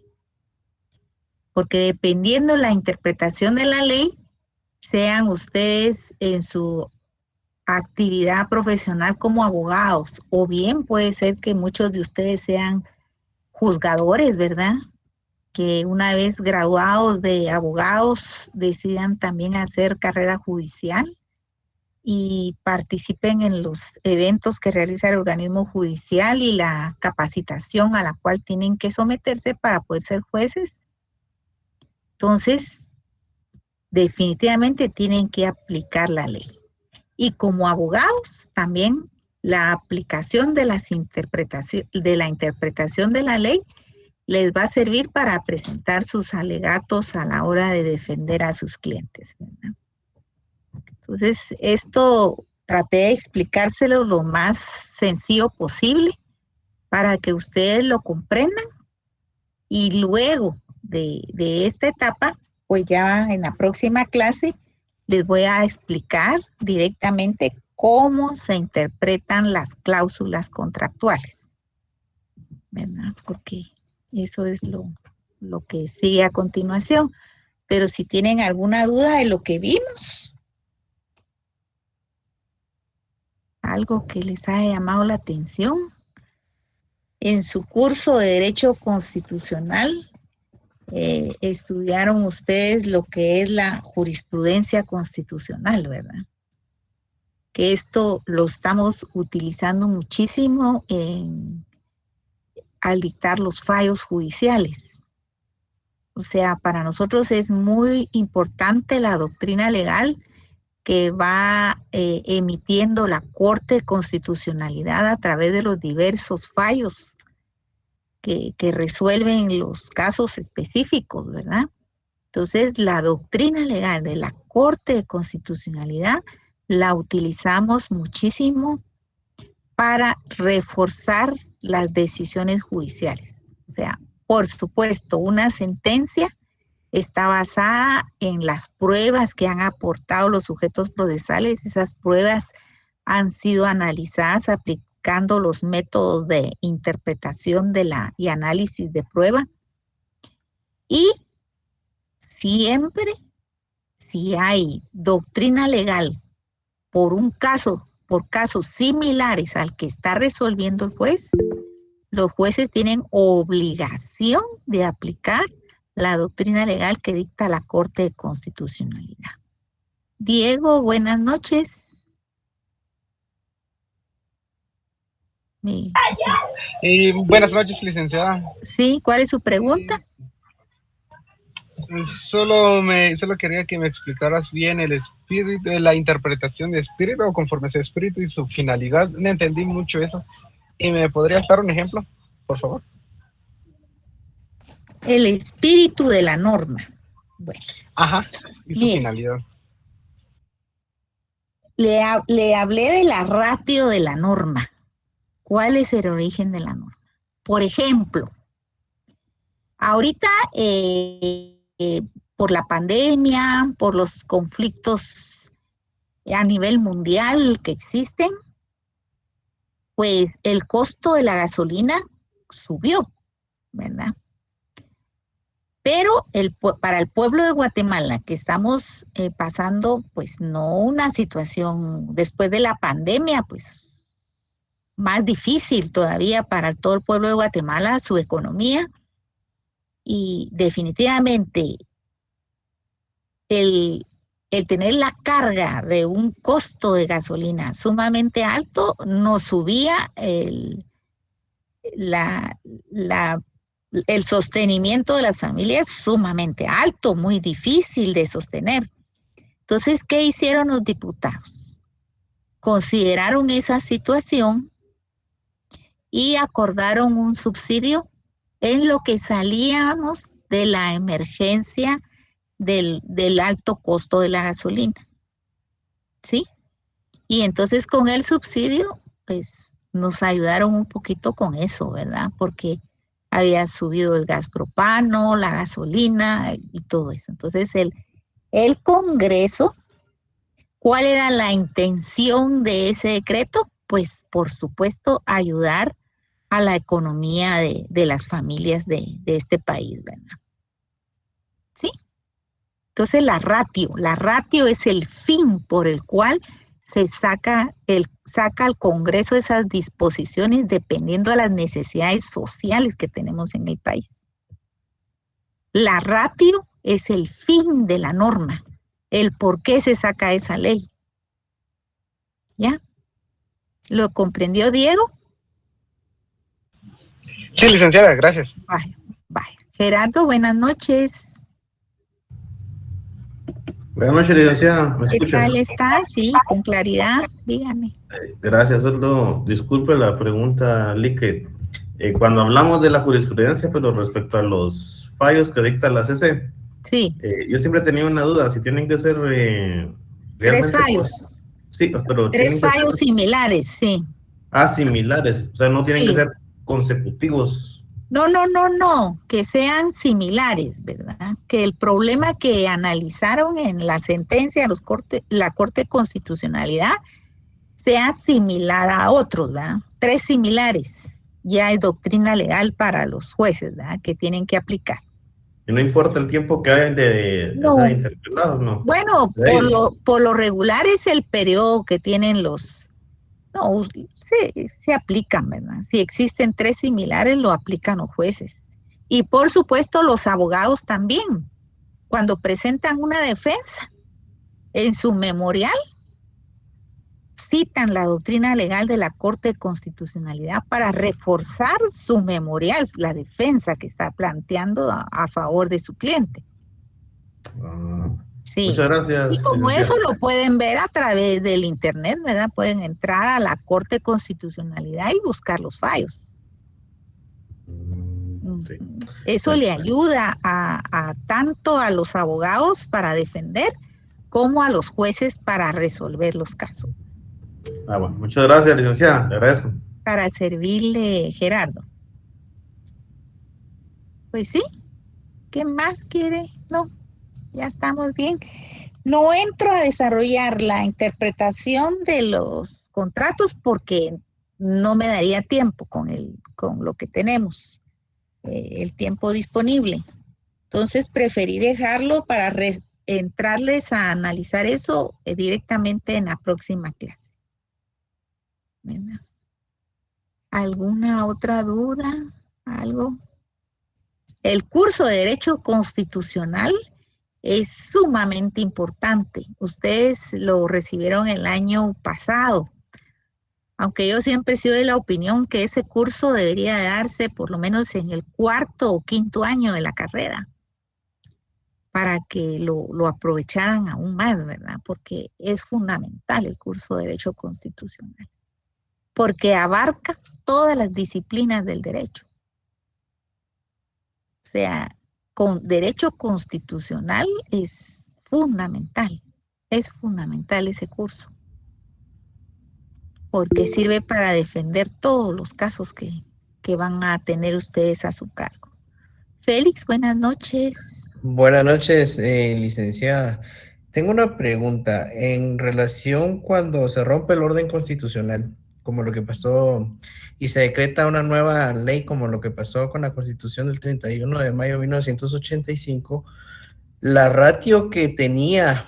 Porque dependiendo de la interpretación de la ley, sean ustedes en su actividad profesional como abogados, o bien puede ser que muchos de ustedes sean juzgadores, ¿verdad? Que una vez graduados de abogados decidan también hacer carrera judicial y participen en los eventos que realiza el organismo judicial y la capacitación a la cual tienen que someterse para poder ser jueces. Entonces, definitivamente tienen que aplicar la ley. Y como abogados, también la aplicación de la interpretación de la ley les va a servir para presentar sus alegatos a la hora de defender a sus clientes, ¿verdad? Entonces, esto traté de explicárselo lo más sencillo posible para que ustedes lo comprendan y luego de esta etapa, pues ya en la próxima clase les voy a explicar directamente cómo se interpretan las cláusulas contractuales, ¿verdad? Porque eso es lo que sigue a continuación. Pero si tienen alguna duda de lo que vimos, algo que les haya llamado la atención, en su curso de Derecho Constitucional, estudiaron ustedes lo que es la jurisprudencia constitucional, ¿verdad? Que esto lo estamos utilizando muchísimo al dictar los fallos judiciales. O sea, para nosotros es muy importante la doctrina legal que va emitiendo la Corte de Constitucionalidad a través de los diversos fallos que resuelven los casos específicos, ¿verdad? Entonces, la doctrina legal de la Corte de Constitucionalidad la utilizamos muchísimo para reforzar las decisiones judiciales. O sea, por supuesto, una sentencia está basada en las pruebas que han aportado los sujetos procesales. Esas pruebas han sido analizadas aplicando los métodos de interpretación y análisis de prueba. Y siempre, si hay doctrina legal por casos similares al que está resolviendo el juez, los jueces tienen obligación de aplicar la doctrina legal que dicta la Corte de Constitucionalidad. Diego, buenas noches. Buenas noches, licenciada. Sí, ¿cuál es su pregunta? Solo quería que me explicaras bien el espíritu, la interpretación de espíritu o conforme a espíritu y su finalidad. No entendí mucho eso. ¿Y me podrías dar un ejemplo, por favor? El espíritu de la norma. Bueno. Ajá, y su finalidad. Le hablé de la ratio de la norma. ¿Cuál es el origen de la norma? Por ejemplo, Ahorita, por la pandemia, por los conflictos a nivel mundial que existen, pues el costo de la gasolina subió, ¿verdad? Pero para el pueblo de Guatemala, que estamos pasando, pues no una situación después de la pandemia, pues más difícil todavía para todo el pueblo de Guatemala, su economía, y definitivamente el, el tener la carga de un costo de gasolina sumamente alto nos subía la, la el sostenimiento de las familias sumamente alto, muy difícil de sostener. Entonces, ¿qué hicieron los diputados? Consideraron esa situación y acordaron un subsidio en lo que salíamos de la emergencia del alto costo de la gasolina. ¿Sí? Y entonces con el subsidio, pues nos ayudaron un poquito con eso, ¿verdad? Porque había subido el gas propano, la gasolina y todo eso. Entonces el Congreso, ¿cuál era la intención de ese decreto? Pues por supuesto ayudar a la economía de las familias de este país, ¿verdad? ¿Sí? Entonces la ratio es el fin por el cual se saca al Congreso esas disposiciones dependiendo de las necesidades sociales que tenemos en el país. La ratio es el fin de la norma, el por qué se saca esa ley. ¿Ya? ¿Lo comprendió Diego? Sí, licenciada, gracias. Vaya, vaya. Gerardo, buenas noches. Buenas noches, licenciada. ¿Me ¿Qué escucha? tal está? Sí, con claridad, dígame. Gracias. Solo disculpe la pregunta, Lique. Cuando hablamos de la jurisprudencia, pero respecto a los fallos que dicta la CC, Sí, yo siempre tenía una duda, si tienen que ser tres realmente... fallos. Sí, pero Tres tienen que ser fallos similares, sí. similares, o sea, no tienen que Sí. ser consecutivos. No, que sean similares, ¿verdad? Que el problema que analizaron en la sentencia de la Corte de Constitucionalidad sea similar a otros, ¿verdad? Tres similares. Ya es doctrina legal para los jueces, ¿verdad? Que tienen que aplicar. Y no importa el tiempo que hayan o sea, No, interpelados, no. bueno, De ellos. por lo regular es el periodo que tienen no, se aplican, ¿verdad? Si existen tres similares, lo aplican los jueces. Y por supuesto, los abogados también. Cuando presentan una defensa en su memorial, citan la doctrina legal de la Corte de Constitucionalidad para reforzar su memorial, la defensa que está planteando a favor de su cliente. Sí. Muchas gracias. Y como licenciado. eso lo pueden ver a través del internet, ¿verdad? Pueden entrar a la Corte de Constitucionalidad y buscar los fallos. Sí. Eso le ayuda a tanto a los abogados para defender como a los jueces para resolver los casos. Bueno, muchas gracias, licenciada. Le agradezco. Para servirle, Gerardo. Pues sí, ¿qué más quiere? No, ya estamos bien. No entro a desarrollar la interpretación de los contratos porque no me daría tiempo con lo que tenemos, el tiempo disponible. Entonces preferí dejarlo para entrarles a analizar eso directamente en la próxima clase. ¿Verdad? ¿Alguna otra duda? ¿Algo? El curso de Derecho Constitucional es sumamente importante. Ustedes lo recibieron el año pasado, aunque yo siempre he sido de la opinión que ese curso debería darse por lo menos en el cuarto o quinto año de la carrera, para que lo aprovecharan aún más, ¿verdad? Porque es fundamental el curso de Derecho Constitucional, porque abarca todas las disciplinas del derecho. O sea, con derecho constitucional es fundamental ese curso, porque sirve para defender todos los casos que van a tener ustedes a su cargo. Félix, buenas noches. Buenas noches, licenciada. Tengo una pregunta en relación cuando se rompe el orden constitucional, como lo que pasó, y se decreta una nueva ley, como lo que pasó con la Constitución del 31 de mayo de 1985. La ratio que tenía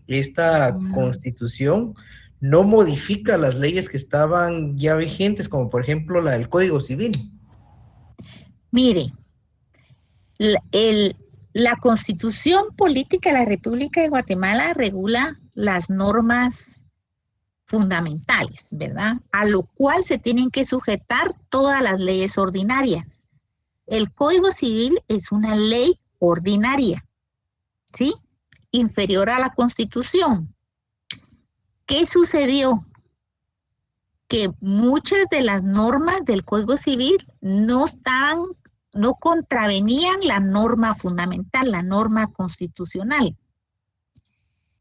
esta Constitución no modifica las leyes que estaban ya vigentes, como por ejemplo la del Código Civil. Mire, la Constitución Política de la República de Guatemala regula las normas fundamentales, ¿verdad? A lo cual se tienen que sujetar todas las leyes ordinarias. El Código Civil es una ley ordinaria, ¿sí? Inferior a la Constitución. ¿Qué sucedió? Que muchas de las normas del Código Civil no contravenían la norma fundamental, la norma constitucional.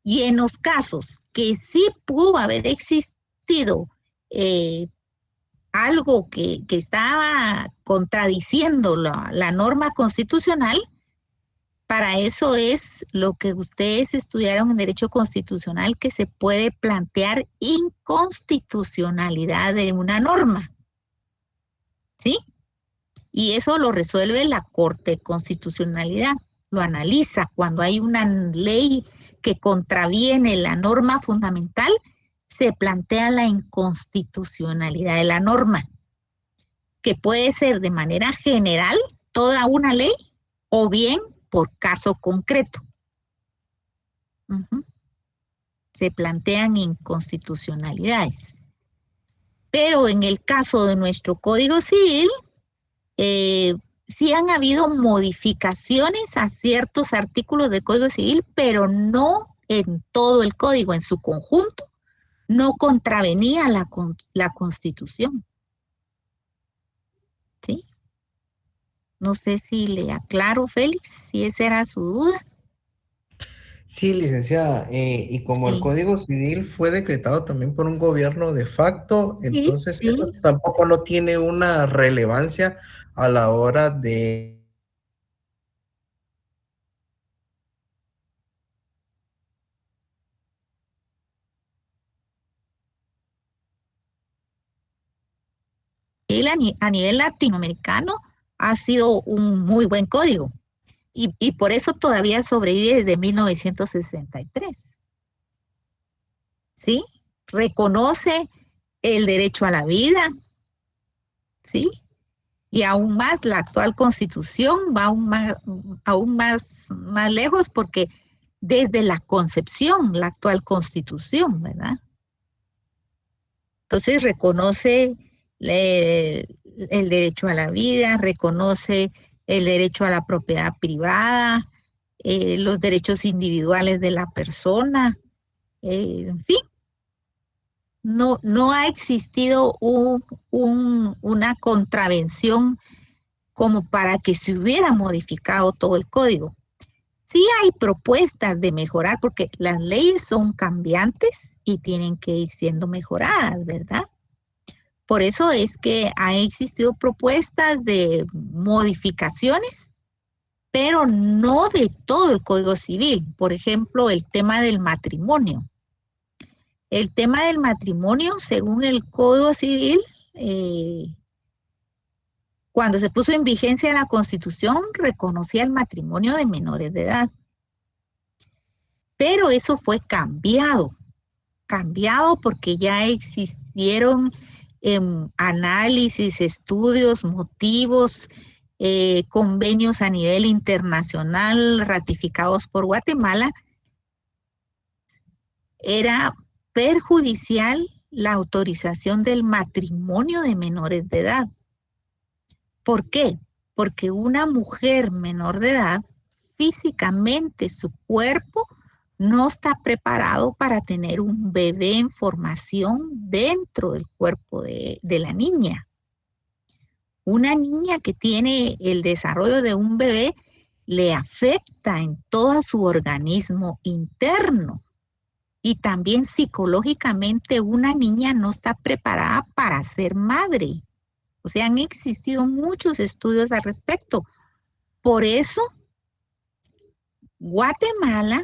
Y en los casos que sí pudo haber existido algo que estaba contradiciendo la norma constitucional, para eso es lo que ustedes estudiaron en Derecho Constitucional, que se puede plantear inconstitucionalidad de una norma, ¿sí? Y eso lo resuelve la Corte de Constitucionalidad, lo analiza cuando hay una ley que contraviene la norma fundamental, se plantea la inconstitucionalidad de la norma, que puede ser de manera general toda una ley o bien por caso concreto. Se plantean inconstitucionalidades. Pero en el caso de nuestro Código Civil, sí han habido modificaciones a ciertos artículos del Código Civil, pero no en todo el código, en su conjunto, no contravenía la Constitución. ¿Sí? No sé si le aclaro, Félix, si esa era su duda. Sí, licenciada, y como Sí. el Código Civil fue decretado también por un gobierno de facto, Sí, entonces sí. eso tampoco no tiene una relevancia a la hora de... Él a nivel latinoamericano ha sido un muy buen código y por eso todavía sobrevive desde 1963. ¿Sí? Reconoce el derecho a la vida, ¿sí? Y aún más la actual Constitución va aún más lejos porque desde la concepción, la actual Constitución, ¿verdad? Entonces reconoce el derecho a la vida, reconoce el derecho a la propiedad privada, los derechos individuales de la persona, en fin. No ha existido una contravención como para que se hubiera modificado todo el código. Sí hay propuestas de mejorar porque las leyes son cambiantes y tienen que ir siendo mejoradas, ¿verdad? Por eso es que ha existido propuestas de modificaciones, pero no de todo el Código Civil. Por ejemplo, el tema del matrimonio. El tema del matrimonio, según el Código Civil, cuando se puso en vigencia la Constitución, reconocía el matrimonio de menores de edad. Pero eso fue cambiado porque ya existieron análisis, estudios, motivos, convenios a nivel internacional ratificados por Guatemala. Era perjudicial la autorización del matrimonio de menores de edad. ¿Por qué? Porque una mujer menor de edad, físicamente su cuerpo no está preparado para tener un bebé en formación dentro del cuerpo de la niña. Una niña que tiene el desarrollo de un bebé le afecta en todo su organismo interno. Y también psicológicamente una niña no está preparada para ser madre. O sea, han existido muchos estudios al respecto. Por eso, Guatemala,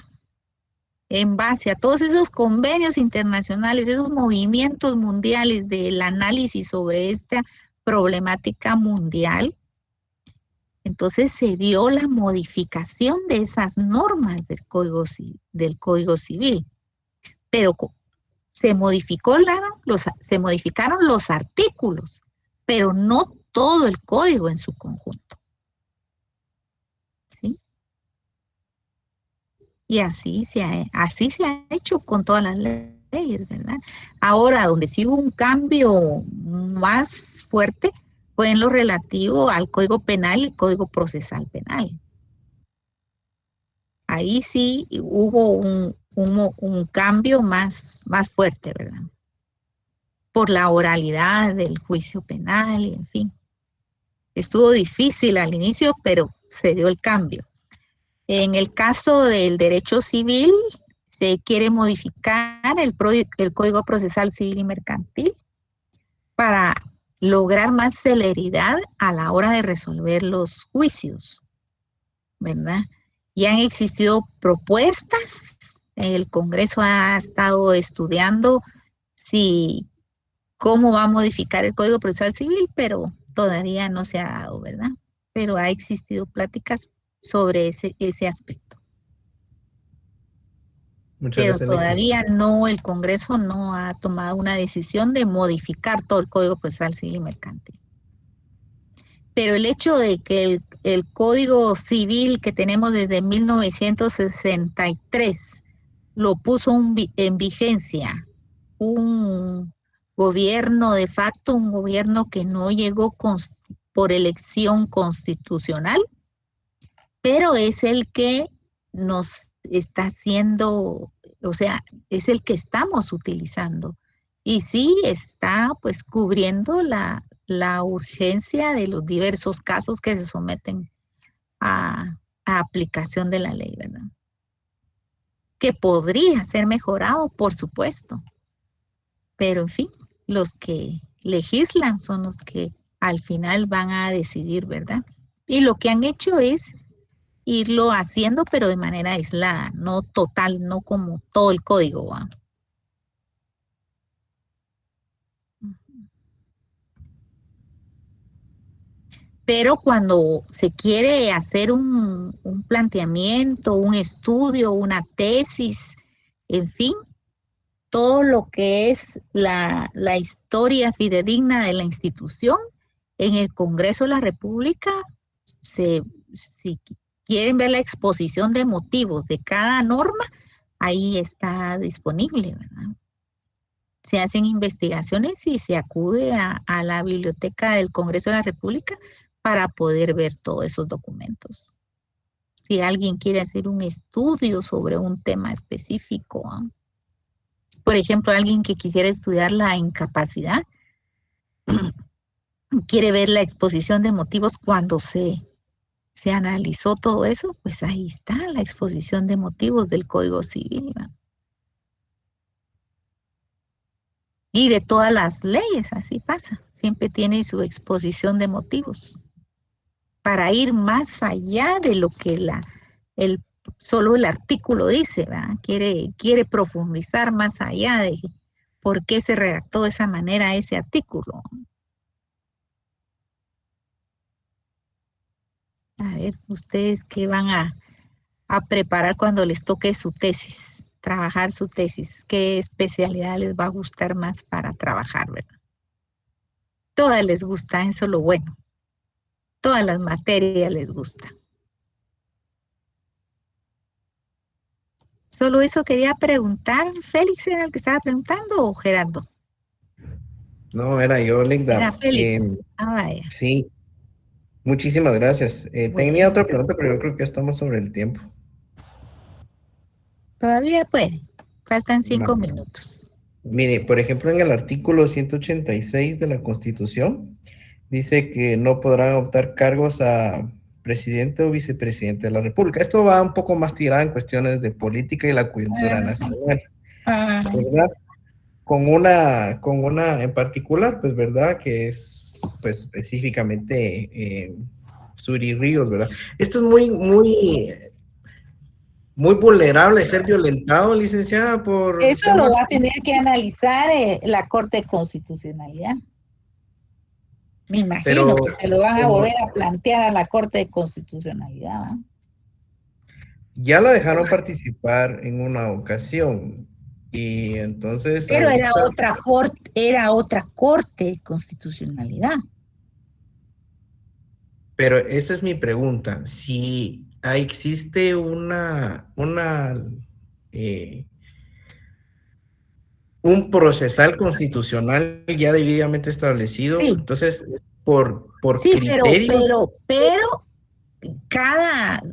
en base a todos esos convenios internacionales, esos movimientos mundiales del análisis sobre esta problemática mundial, entonces se dio la modificación de esas normas del Código Civil, pero se modificaron los artículos, pero no todo el código en su conjunto. ¿Sí? Y así se ha hecho con todas las leyes, ¿verdad? Ahora, donde sí hubo un cambio más fuerte fue en lo relativo al Código Penal y Código Procesal Penal. Ahí sí hubo un cambio más fuerte, ¿verdad? Por la oralidad del juicio penal, y en fin. Estuvo difícil al inicio, pero se dio el cambio. En el caso del derecho civil, se quiere modificar el Código Procesal Civil y Mercantil para lograr más celeridad a la hora de resolver los juicios, ¿verdad? Y han existido propuestas, el Congreso ha estado estudiando cómo va a modificar el Código Procesal Civil, pero todavía no se ha dado, ¿verdad? Pero ha existido pláticas sobre ese aspecto. Muchas Pero gracias, todavía no, el Congreso no ha tomado una decisión de modificar todo el Código Procesal Civil y Mercantil. Pero el hecho de que el Código Civil que tenemos desde 1963 lo puso en vigencia un gobierno de facto, un gobierno que no llegó por elección constitucional, pero es el que nos está haciendo, o sea, es el que estamos utilizando. Y sí está pues cubriendo la urgencia de los diversos casos que se someten a aplicación de la ley, ¿verdad? Que podría ser mejorado, por supuesto. Pero en fin, los que legislan son los que al final van a decidir, ¿verdad? Y lo que han hecho es irlo haciendo, pero de manera aislada, no total, no como todo el código, ¿va? Pero cuando se quiere hacer un planteamiento, un estudio, una tesis, en fin, todo lo que es la historia fidedigna de la institución, en el Congreso de la República, si quieren ver la exposición de motivos de cada norma, ahí está disponible, ¿verdad? Se hacen investigaciones y se acude a la biblioteca del Congreso de la República para poder ver todos esos documentos. Si alguien quiere hacer un estudio sobre un tema específico, ¿eh? Por ejemplo, alguien que quisiera estudiar la incapacidad, quiere ver la exposición de motivos cuando se analizó todo eso, pues ahí está la exposición de motivos del Código Civil, ¿verdad? Y de todas las leyes, así pasa. Siempre tiene su exposición de motivos para ir más allá de lo que solo el artículo dice, ¿verdad? Quiere profundizar más allá de por qué se redactó de esa manera ese artículo. A ver, ustedes qué van a preparar cuando les toque su tesis, trabajar su tesis, qué especialidad les va a gustar más para trabajar, ¿verdad? Todas les gusta, eso es lo bueno. Todas las materias les gusta. Solo eso quería preguntar. ¿Félix era el que estaba preguntando o Gerardo? No, era yo, Linda. Era Félix. Vaya. Sí, muchísimas gracias. Bueno. Tenía otra pregunta, pero yo creo que estamos sobre el tiempo. Todavía puede. Faltan 5 minutos. Mire, por ejemplo, en el artículo 186 de la Constitución, dice que no podrán optar cargos a presidente o vicepresidente de la República. Esto va un poco más tirado en cuestiones de política y la coyuntura nacional, ¿verdad? Con una en particular, pues, ¿verdad? Que es, pues, específicamente Ríos, ¿verdad? Esto es muy vulnerable a ser violentado, licenciada, por Eso lo temas. va a tener que analizar la Corte de Constitucionalidad. Me imagino Pero que se lo van a como volver a plantear a la Corte de Constitucionalidad, ¿va? ya la dejaron participar en una ocasión, y entonces Pero ahorita, era otra Corte de Constitucionalidad. pero esa es mi pregunta, si existe eh, un procesal constitucional ya debidamente establecido, Sí, entonces por sí, criterios, pero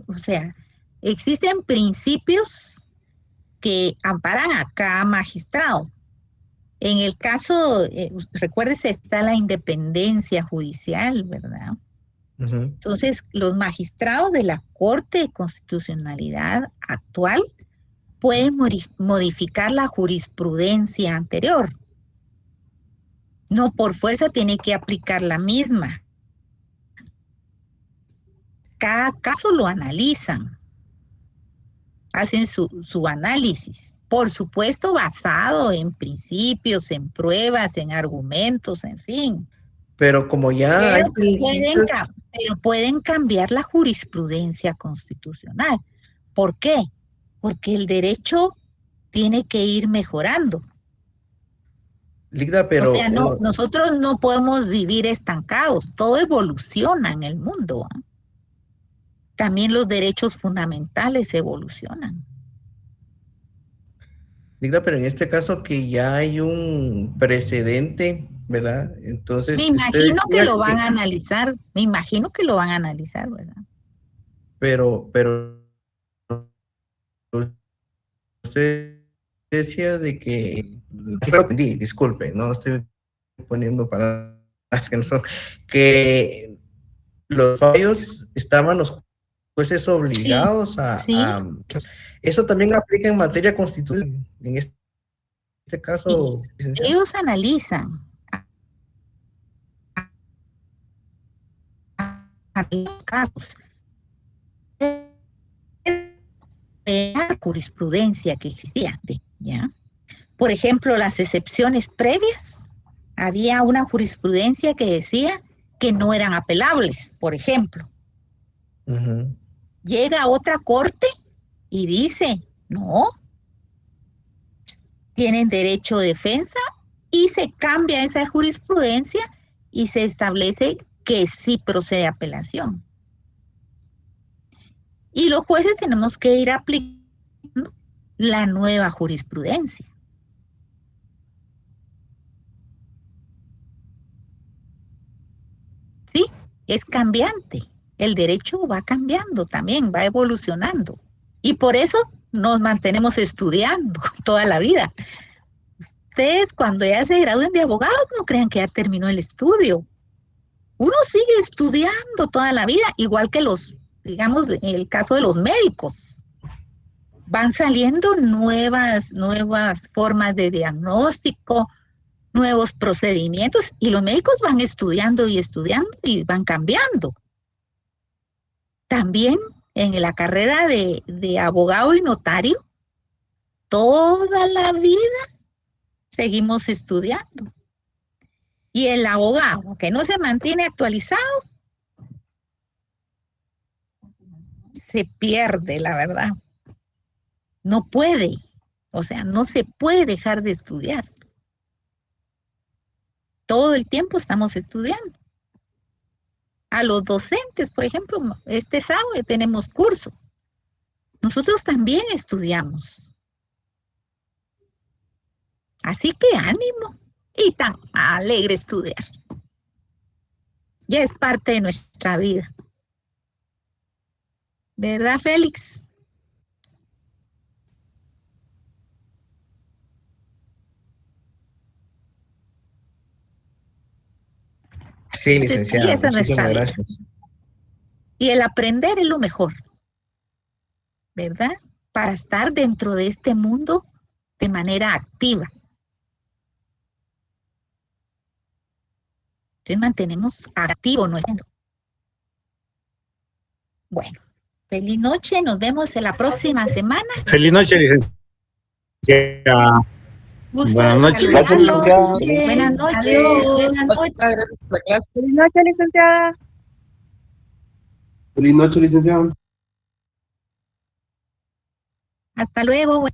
o sea, existen principios que amparan a cada magistrado. En el caso, recuérdese, está la independencia judicial, ¿verdad? ujú, Entonces, los magistrados de la Corte de Constitucionalidad actual pueden modificar la jurisprudencia anterior. No por fuerza tiene que aplicar la misma. Cada caso lo analizan, hacen su análisis, por supuesto basado en principios, en pruebas, en argumentos, en fin. pero como ya hay principios, Pero pueden cambiar la jurisprudencia constitucional. ¿Por qué? Porque el derecho tiene que ir mejorando. Ligda, O sea, pero nosotros no podemos vivir estancados, todo evoluciona en el mundo, ¿ah? También los derechos fundamentales evolucionan. Ligda, pero en este caso que ya hay un precedente, ¿verdad? Me Entonces, usted imagino que decía lo van que, a analizar, me imagino que lo van a analizar, ¿verdad? pero usted decía de que, sí lo entendí, disculpe, no estoy poniendo palabras que no son, que los fallos estaban los jueces Sí, obligados sí, eso también aplica en materia constitucional, en este sí. caso, licenciado. Ellos analizan los casos, la jurisprudencia que existía, ¿ya? Por ejemplo, las excepciones previas, había una jurisprudencia que decía que no eran apelables, por ejemplo. Ujú. Llega otra corte y dice, no, tienen derecho de defensa y se cambia esa jurisprudencia y se establece que sí procede apelación. Y los jueces tenemos que ir aplicando la nueva jurisprudencia. Sí, es cambiante. El derecho va cambiando también, va evolucionando. Y por eso nos mantenemos estudiando toda la vida. Ustedes cuando ya se gradúen de abogados no crean que ya terminó el estudio. Uno sigue estudiando toda la vida, igual que digamos, en el caso de los médicos. Van saliendo nuevas formas de diagnóstico, nuevos procedimientos y los médicos van estudiando y van cambiando. También en la carrera de abogado y notario, toda la vida seguimos estudiando. Y el abogado que no se mantiene actualizado, se pierde, la verdad. No puede, o sea, no se puede dejar de estudiar. Todo el tiempo estamos estudiando. A los docentes, por ejemplo, este sábado tenemos curso. Nosotros también estudiamos. Así que ánimo y tan alegre estudiar. Ya es parte de nuestra vida. ¿Verdad, Félix? Sí, Entonces, sí, licenciada, esa es nuestra muchísimas vida. gracias. Y el aprender es lo mejor, ¿verdad? Para estar dentro de este mundo de manera activa. Entonces mantenemos activo nuestro mundo. Bueno, feliz noche, nos vemos en la próxima semana. Feliz noche, licenciada. Gusto Buenas de noches. saludarlos. Buenas noches. Adiós. Buenas noches. Gracias por la clase. Feliz noche, licenciada. Feliz noche, licenciado. Hasta luego.